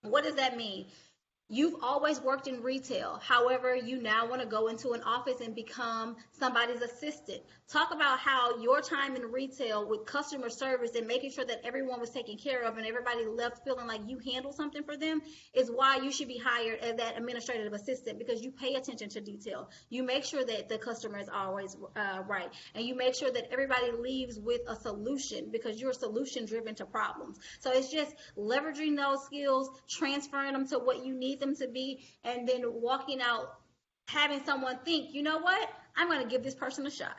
What does that mean? You've always worked in retail. However, you now want to go into an office and become somebody's assistant. Talk about how your time in retail with customer service and making sure that everyone was taken care of and everybody left feeling like you handled something for them is why you should be hired as that administrative assistant, because you pay attention to detail. You make sure that the customer is always right. And you make sure that everybody leaves with a solution, because you're solution driven to problems. So it's just leveraging those skills, transferring them to what you need them to be, and then walking out having someone think, you know what, I'm going to give this person a shot.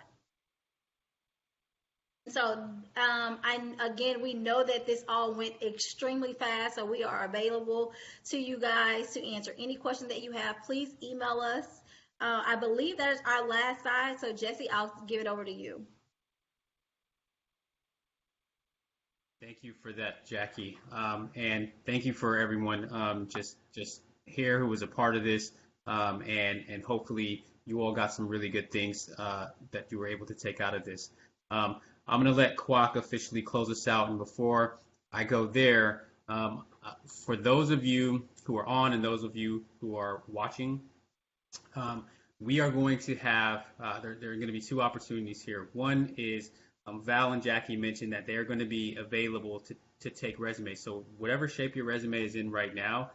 So again, we know that this all went extremely fast, so we are available to you guys to answer any question that you have. Please email us. I believe that is our last slide, so Jesse, I'll give it over to you. Thank you for that, Jackie, and thank you for everyone just here who was a part of this, and hopefully you all got some really good things that you were able to take out of this. I'm going to let Kwok officially close us out, and before I go there, for those of you who are on and those of you who are watching, we are going to have, there are going to be 2 opportunities here. One is Val and Jackie mentioned that they're going to be available to take resumes. So whatever shape your resume is in right now,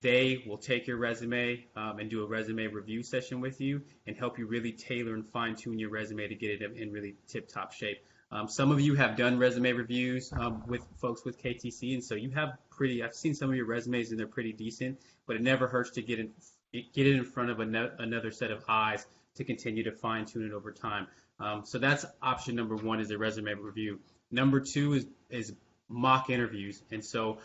they will take your resume and do a resume review session with you and help you really tailor and fine tune your resume to get it in really tip-top shape. Some of you have done resume reviews with folks with KTC, and so you have I've seen some of your resumes and they're pretty decent, but it never hurts to get it in front of another set of eyes to continue to fine tune it over time. So that's option number 1, is a resume review. Number 2 is mock interviews. And so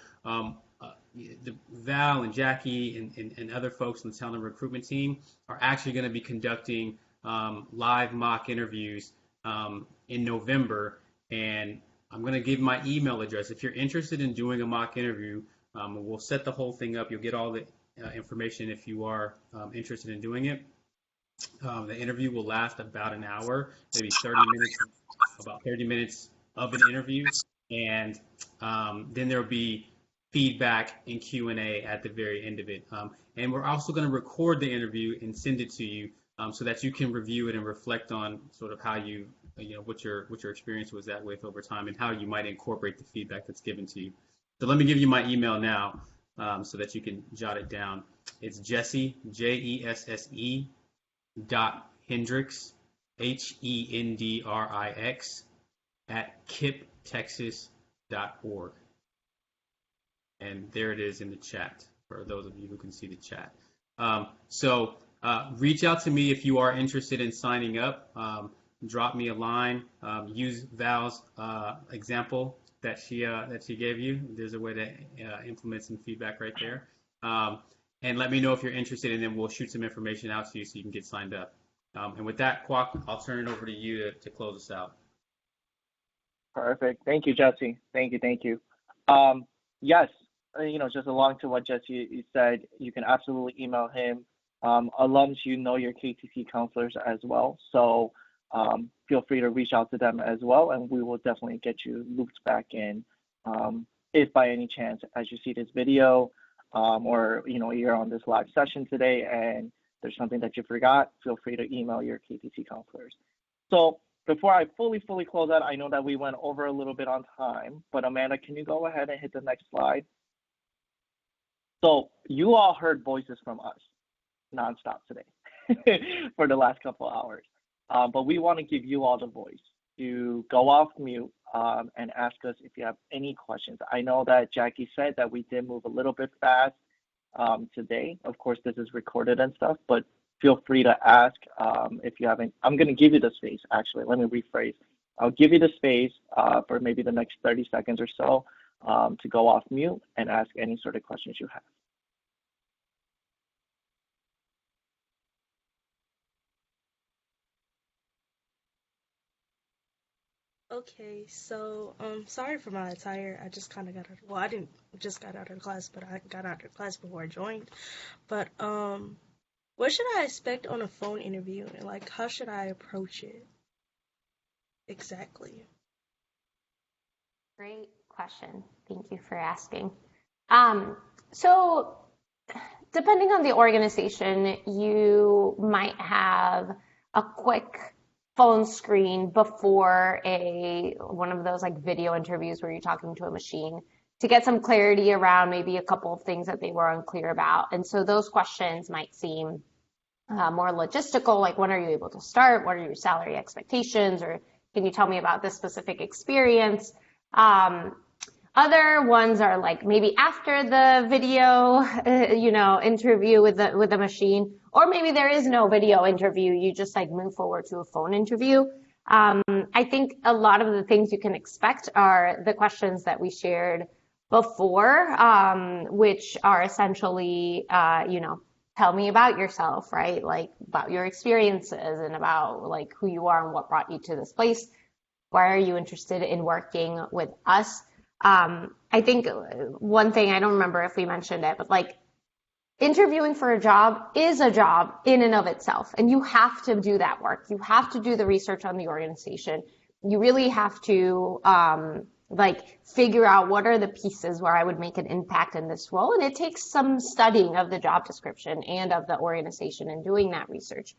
Val and Jackie and other folks on the talent recruitment team are actually going to be conducting live mock interviews in November. And I'm going to give my email address. If you're interested in doing a mock interview, we'll set the whole thing up. You'll get all the information if you are interested in doing it. The interview will last about an hour, maybe 30 minutes, about 30 minutes of an interview. And then there'll be feedback and Q&A at the very end of it. And we're also going to record the interview and send it to you so that you can review it and reflect on sort of how what your experience was that with over time and how you might incorporate the feedback that's given to you. So let me give you my email now so that you can jot it down. It's Jesse, Jesse, .Hendricks, HENDRIX, @KIPPtexas.org. And there it is in the chat for those of you who can see the chat. So reach out to me if you are interested in signing up. Drop me a line. Use Val's example that she gave you. There's a way to implement some feedback right there. And let me know if you're interested, and then we'll shoot some information out to you so you can get signed up. And with that, Kwok, I'll turn it over to you to close us out. Perfect. Thank you, Jesse. Thank you. Yes, just along to what Jesse said, you can absolutely email him. Alums, your KTC counselors as well. So feel free to reach out to them as well, and we will definitely get you looped back in. If by any chance, as you see this video, or you're on this live session today and there's something that you forgot, feel free to email your KTC counselors. So before I fully close out, I know that we went over a little bit on time, but Amanda, can you go ahead and hit the next slide? So you all heard voices from us nonstop today for the last couple hours. But we want to give you all the voice to go off mute and ask us if you have any questions. I know that Jackie said that we did move a little bit fast today. Of course, this is recorded and stuff, but feel free to ask if you haven't. I'm going to give you the space, actually. Let me rephrase. I'll give you the space for maybe the next 30 seconds or so to go off mute and ask any sort of questions you have. Okay, so sorry for my attire. I just kind of got out. Well, I didn't just got out of class, but I got out of class before I joined. But what should I expect on a phone interview, and like how should I approach it exactly? Great question. Thank you for asking. So depending on the organization, you might have a quick phone screen before one of those like video interviews where you're talking to a machine to get some clarity around maybe a couple of things that they were unclear about. And so those questions might seem more logistical, like when are you able to start? What are your salary expectations? Or can you tell me about this specific experience? Other ones are like maybe after the video, interview with the machine, or maybe there is no video interview. You just like move forward to a phone interview. I think a lot of the things you can expect are the questions that we shared before, which are essentially, tell me about yourself, right? Like about your experiences and about like who you are and what brought you to this place. Why are you interested in working with us? I think one thing, I don't remember if we mentioned it, but like interviewing for a job is a job in and of itself. And you have to do that work. You have to do the research on the organization. You really have to, figure out what are the pieces where I would make an impact in this role. And it takes some studying of the job description and of the organization and doing that research.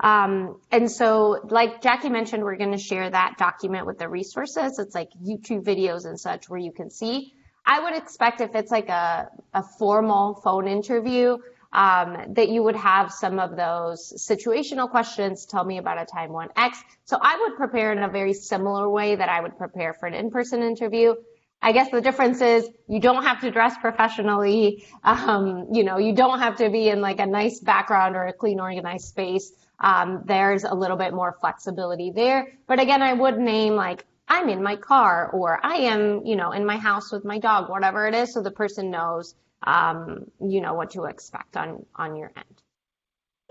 And so like Jackie mentioned, we're going to share that document with the resources. It's like YouTube videos and such where you can see. I would expect if it's like a formal phone interview, that you would have some of those situational questions. Tell me about a time when X. So I would prepare in a very similar way that I would prepare for an in-person interview. I guess the difference is you don't have to dress professionally. You don't have to be in like a nice background or a clean, organized space. There's a little bit more flexibility there. But again, I would name like, I'm in my car, or I am, in my house with my dog, whatever it is, so the person knows, what to expect on your end.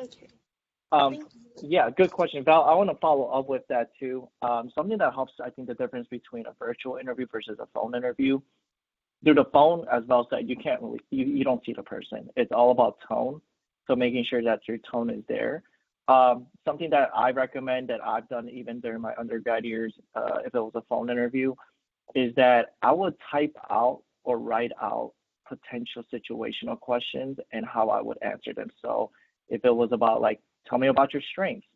Okay. Yeah, good question, Val. I want to follow up with that too. Something that helps, I think, the difference between a virtual interview versus a phone interview. Through the phone, as Val said, you can't really, you don't see the person. It's all about tone. So making sure that your tone is there. Something that I recommend that I've done even during my undergrad years, if it was a phone interview, is that I would type out or write out potential situational questions and how I would answer them. So if it was about like, tell me about your strengths,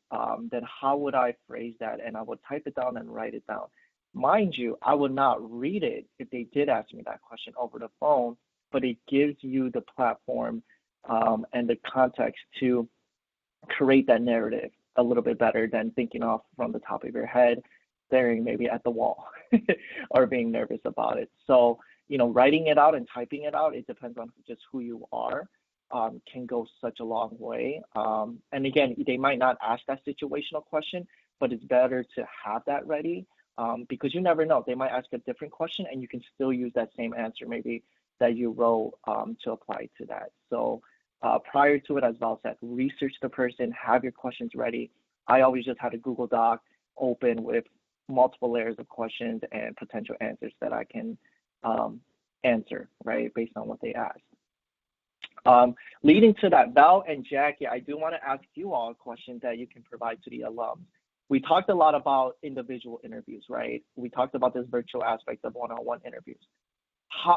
then how would I phrase that? And I would type it down and write it down. Mind you, I would not read it if they did ask me that question over the phone, but it gives you the platform and the context to create that narrative a little bit better than thinking off from the top of your head, staring maybe at the wall or being nervous about it. So, writing it out and typing it out, it depends on just who you are, can go such a long way. And again, they might not ask that situational question, but it's better to have that ready because you never know. They might ask a different question and you can still use that same answer maybe that you wrote to apply to that. So prior to it, as Val said, research the person, have your questions ready. I always just had a Google Doc open with multiple layers of questions and potential answers that I can answer, right, based on what they asked. Leading to that, Val and Jackie, I do want to ask you all a question that you can provide to the alums. We talked a lot about individual interviews, right? We talked about this virtual aspect of one-on-one interviews.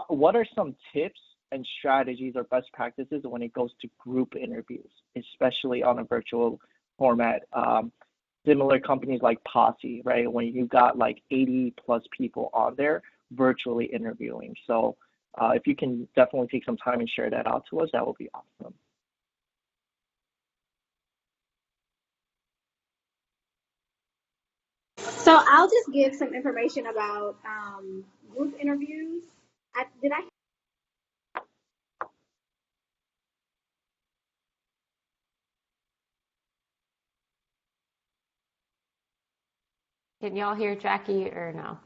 What are some tips and strategies or best practices when it goes to group interviews, especially on a virtual format? Similar companies like Posse, right? When you got like 80 plus people on there virtually interviewing. So if you can definitely take some time and share that out to us, that would be awesome. So I'll just give some information about group interviews. Can y'all hear Jackie or no?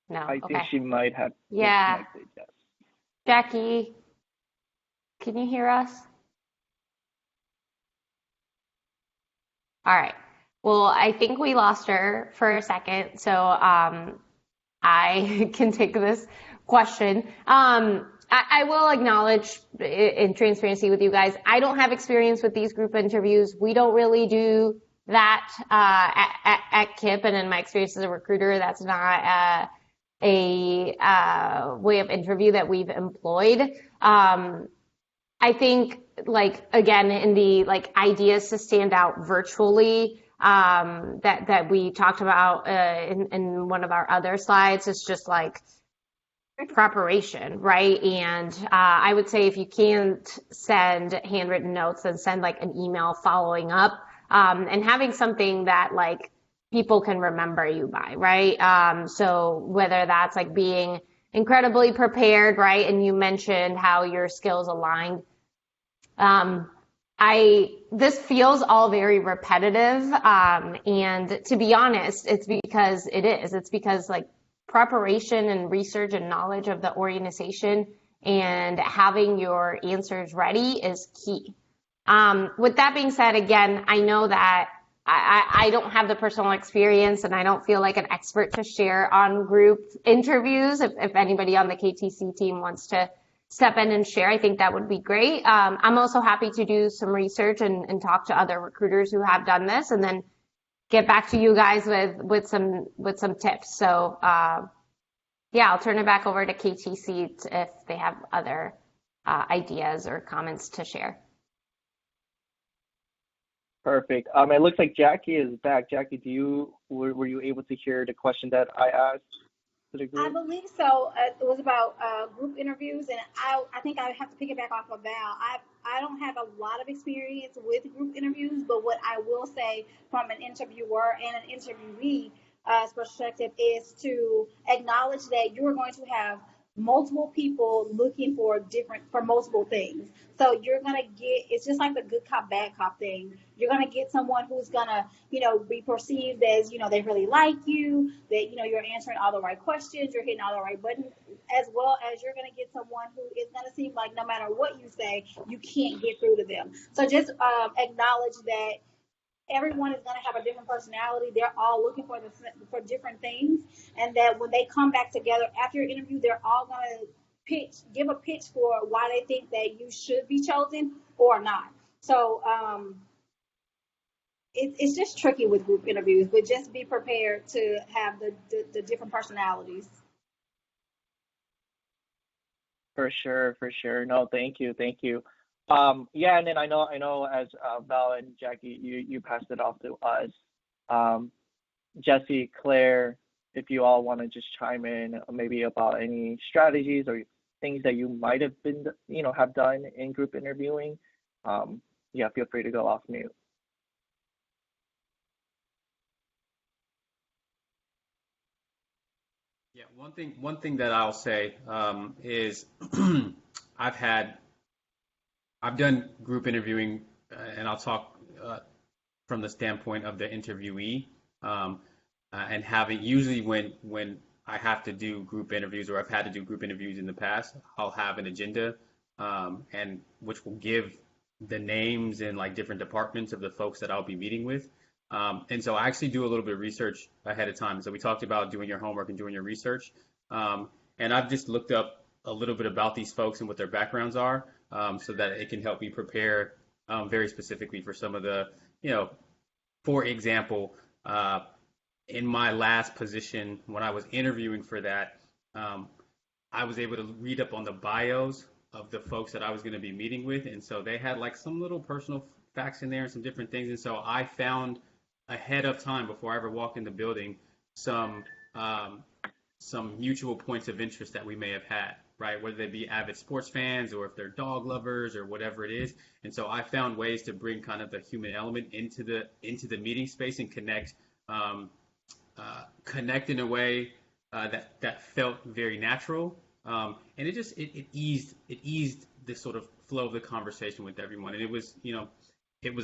No. I Okay. think she might have Yeah. disconnected, yes. Jackie, can you hear us? All right. Well, I think we lost her for a second, so I can take this question. I will acknowledge in transparency with you guys, I don't have experience with these group interviews. We don't really do that at KIPP, and in my experience as a recruiter, that's not a way of interview that we've employed. I think, like, again, in the like ideas to stand out virtually that we talked about in one of our other slides is just like preparation, right? And I would say if you can't send handwritten notes, then send like an email following up and having something that like people can remember you by, right? So whether that's like being incredibly prepared, right? And you mentioned how your skills aligned. This feels all very repetitive. And to be honest, it's because it is. It's because like preparation and research and knowledge of the organization and having your answers ready is key. With that being said, again, I know that I don't have the personal experience and I don't feel like an expert to share on group interviews. If anybody on the KTC team wants to step in and share, I think that would be great. I'm also happy to do some research and talk to other recruiters who have done this and then get back to you guys with some tips. So yeah, I'll turn it back over to KTC if they have other ideas or comments to share. Perfect. It looks like Jackie is back. Jackie, were you able to hear the question that I asked to the group? I believe so. It was about group interviews, and I think I have to pick it back off of Val. I don't have a lot of experience with group interviews, but what I will say from an interviewer and an interviewee perspective is to acknowledge that you're going to have multiple people looking for multiple things. So you're gonna it's just like the good cop, bad cop thing. You're gonna get someone who's gonna, be perceived as, they really like you, that, you're answering all the right questions, you're hitting all the right buttons, as well as you're gonna get someone who is gonna seem like no matter what you say, you can't get through to them. So just acknowledge that everyone is going to have a different personality. They're all looking for different things, and that when they come back together after your interview, they're all going to give a pitch for why they think that you should be chosen or not. So it's just tricky with group interviews, but just be prepared to have the different personalities. For sure, for sure. No, thank you, thank you. Yeah, and then I know as Val and Jackie, you passed it off to us. Um, Jesse, Claire, if you all want to just chime in, maybe about any strategies or things that you might have been, have done in group interviewing. Yeah, feel free to go off mute. Yeah, one thing that I'll say is I've had I've done group interviewing, and I'll talk from the standpoint of the interviewee, and having usually when I have to do group interviews or I've had to do group interviews in the past, I'll have an agenda, and which will give the names and like different departments of the folks that I'll be meeting with. And so I actually do a little bit of research ahead of time. So we talked about doing your homework and doing your research. And I've just looked up a little bit about these folks and what their backgrounds are, so that it can help me prepare very specifically for some of the, for example, in my last position, when I was interviewing for that, I was able to read up on the bios of the folks that I was going to be meeting with. And so they had like some little personal facts in there and some different things. And so I found ahead of time, before I ever walked in the building, some mutual points of interest that we may have had, right? Whether they be avid sports fans or if they're dog lovers or whatever it is. And so I found ways to bring kind of the human element into the meeting space and connect in a way that felt very natural. And it eased the sort of flow of the conversation with everyone. And it was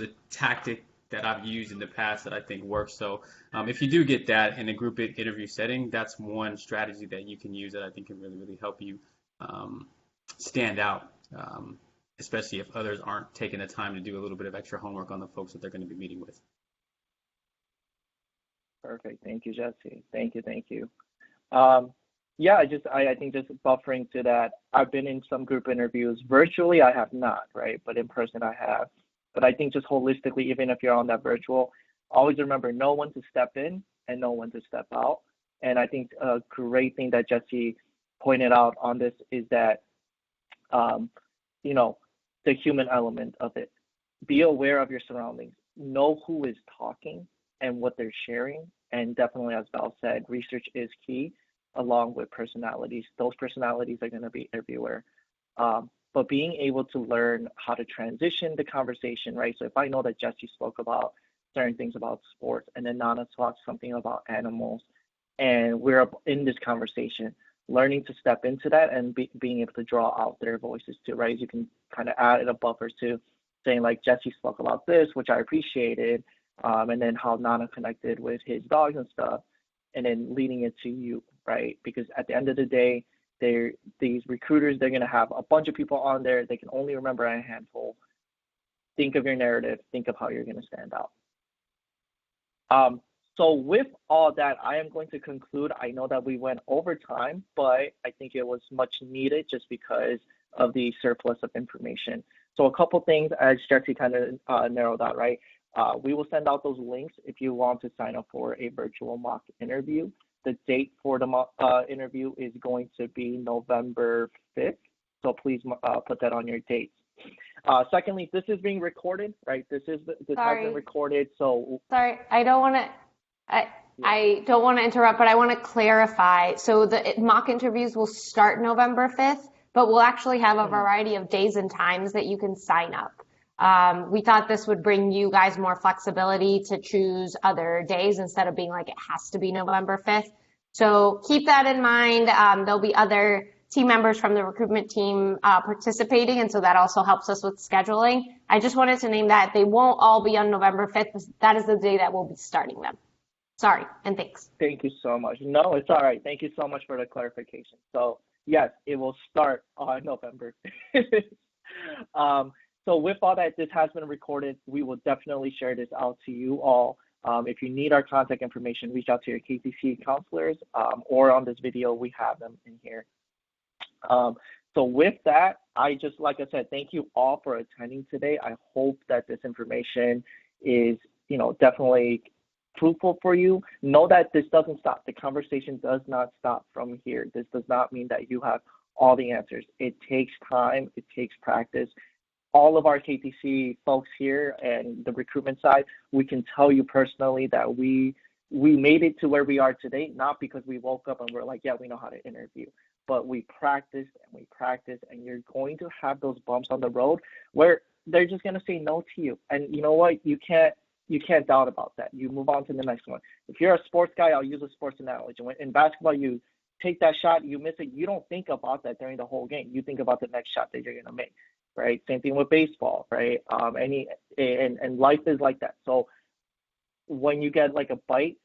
a tactic that I've used in the past that I think works. So if you do get that in a group interview setting, that's one strategy that you can use that I think can really, really help you stand out, especially if others aren't taking the time to do a little bit of extra homework on the folks that they're going to be meeting with. Perfect. Thank you, Jesse. Thank you. Yeah, I think just buffering to that, I've been in some group interviews. Virtually, I have not, right? But in person, I have. But I think just holistically, even if you're on that virtual, always remember no one to step in and no one to step out. And I think a great thing that Jesse pointed out on this is that, the human element of it. Be aware of your surroundings. Know who is talking and what they're sharing. And definitely, as Val said, research is key, along with personalities. Those personalities are going to be everywhere. But being able to learn how to transition the conversation, right? So if I know that Jesse spoke about certain things about sports and then Nana talks something about animals, and we're in this conversation, learning to step into that and being able to draw out their voices too, right? You can kind of add a buffer to saying like Jesse spoke about this, which I appreciated, and then how Nana connected with his dogs and stuff, and then leading it to you, right? Because at the end of the day, these recruiters, they're going to have a bunch of people on there. They can only remember a handful. Think of your narrative. Think of how you're going to stand out. So with all that, I am going to conclude. I know that we went over time, but I think it was much needed just because of the surplus of information. So a couple things as Jesse kind of narrowed out, right? We will send out those links if you want to sign up for a virtual mock interview. The date for the mock interview is going to be November 5th. So please put that on your dates. Secondly, this is being recorded, right? This has been recorded. So sorry, I don't want to interrupt, but I want to clarify. So the mock interviews will start November 5th, but we'll actually have a variety of days and times that you can sign up. We thought this would bring you guys more flexibility to choose other days instead of being like it has to be November 5th. So keep that in mind. There'll be other team members from the recruitment team participating, and so that also helps us with scheduling. I just wanted to name that. They won't all be on November 5th, but that is the day that we'll be starting them. Sorry, and thanks. Thank you so much. No, it's all right. Thank you so much for the clarification. So yes, it will start on November 5th. So with all that, this has been recorded. We will definitely share this out to you all. If you need our contact information, reach out to your KPC counselors, or on this video, we have them in here. So with that, like I said, thank you all for attending today. I hope that this information is, definitely fruitful for you. Know that this doesn't stop. The conversation does not stop from here. This does not mean that you have all the answers. It takes time, it takes practice. All of our KTC folks here and the recruitment side, we can tell you personally that we made it to where we are today, not because we woke up and we're like, yeah, we know how to interview, but we practiced and we practiced, and you're going to have those bumps on the road where they're just going to say no to you. And you know what? You can't doubt about that. You move on to the next one. If you're a sports guy, I'll use a sports analogy. When in basketball, you take that shot, you miss it, you don't think about that during the whole game. You think about the next shot that you're going to make, right? Same thing with baseball, right? And life is like that. So when you get like a bite,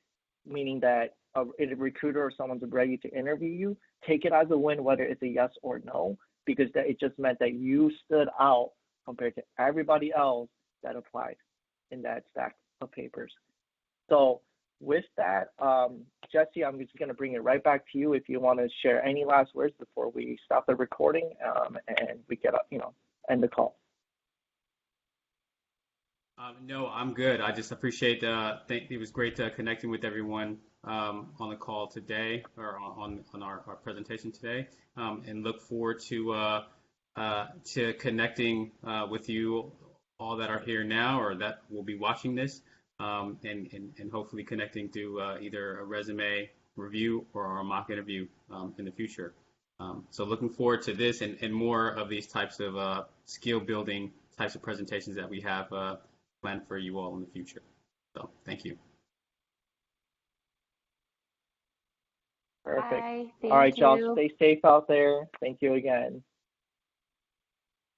meaning that a recruiter or someone's ready to interview you, take it as a win, whether it's a yes or no, because that it just meant that you stood out compared to everybody else that applied in that stack of papers. So with that, Jesse, I'm just going to bring it right back to you if you want to share any last words before we stop the recording and we get up, end the call. No, I'm good. I just appreciate, it was great connecting with everyone on the call today, or on our presentation today, and look forward to connecting with you all that are here now or that will be watching this, and hopefully connecting through either a resume review or a mock interview in the future. So looking forward to this and more of these types of skill building types of presentations that we have planned for you all in the future. So thank you. Perfect. Bye. All right, Thank y'all, you. stay safe out there. Thank you again.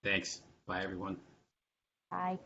Thanks. Bye, everyone. Bye.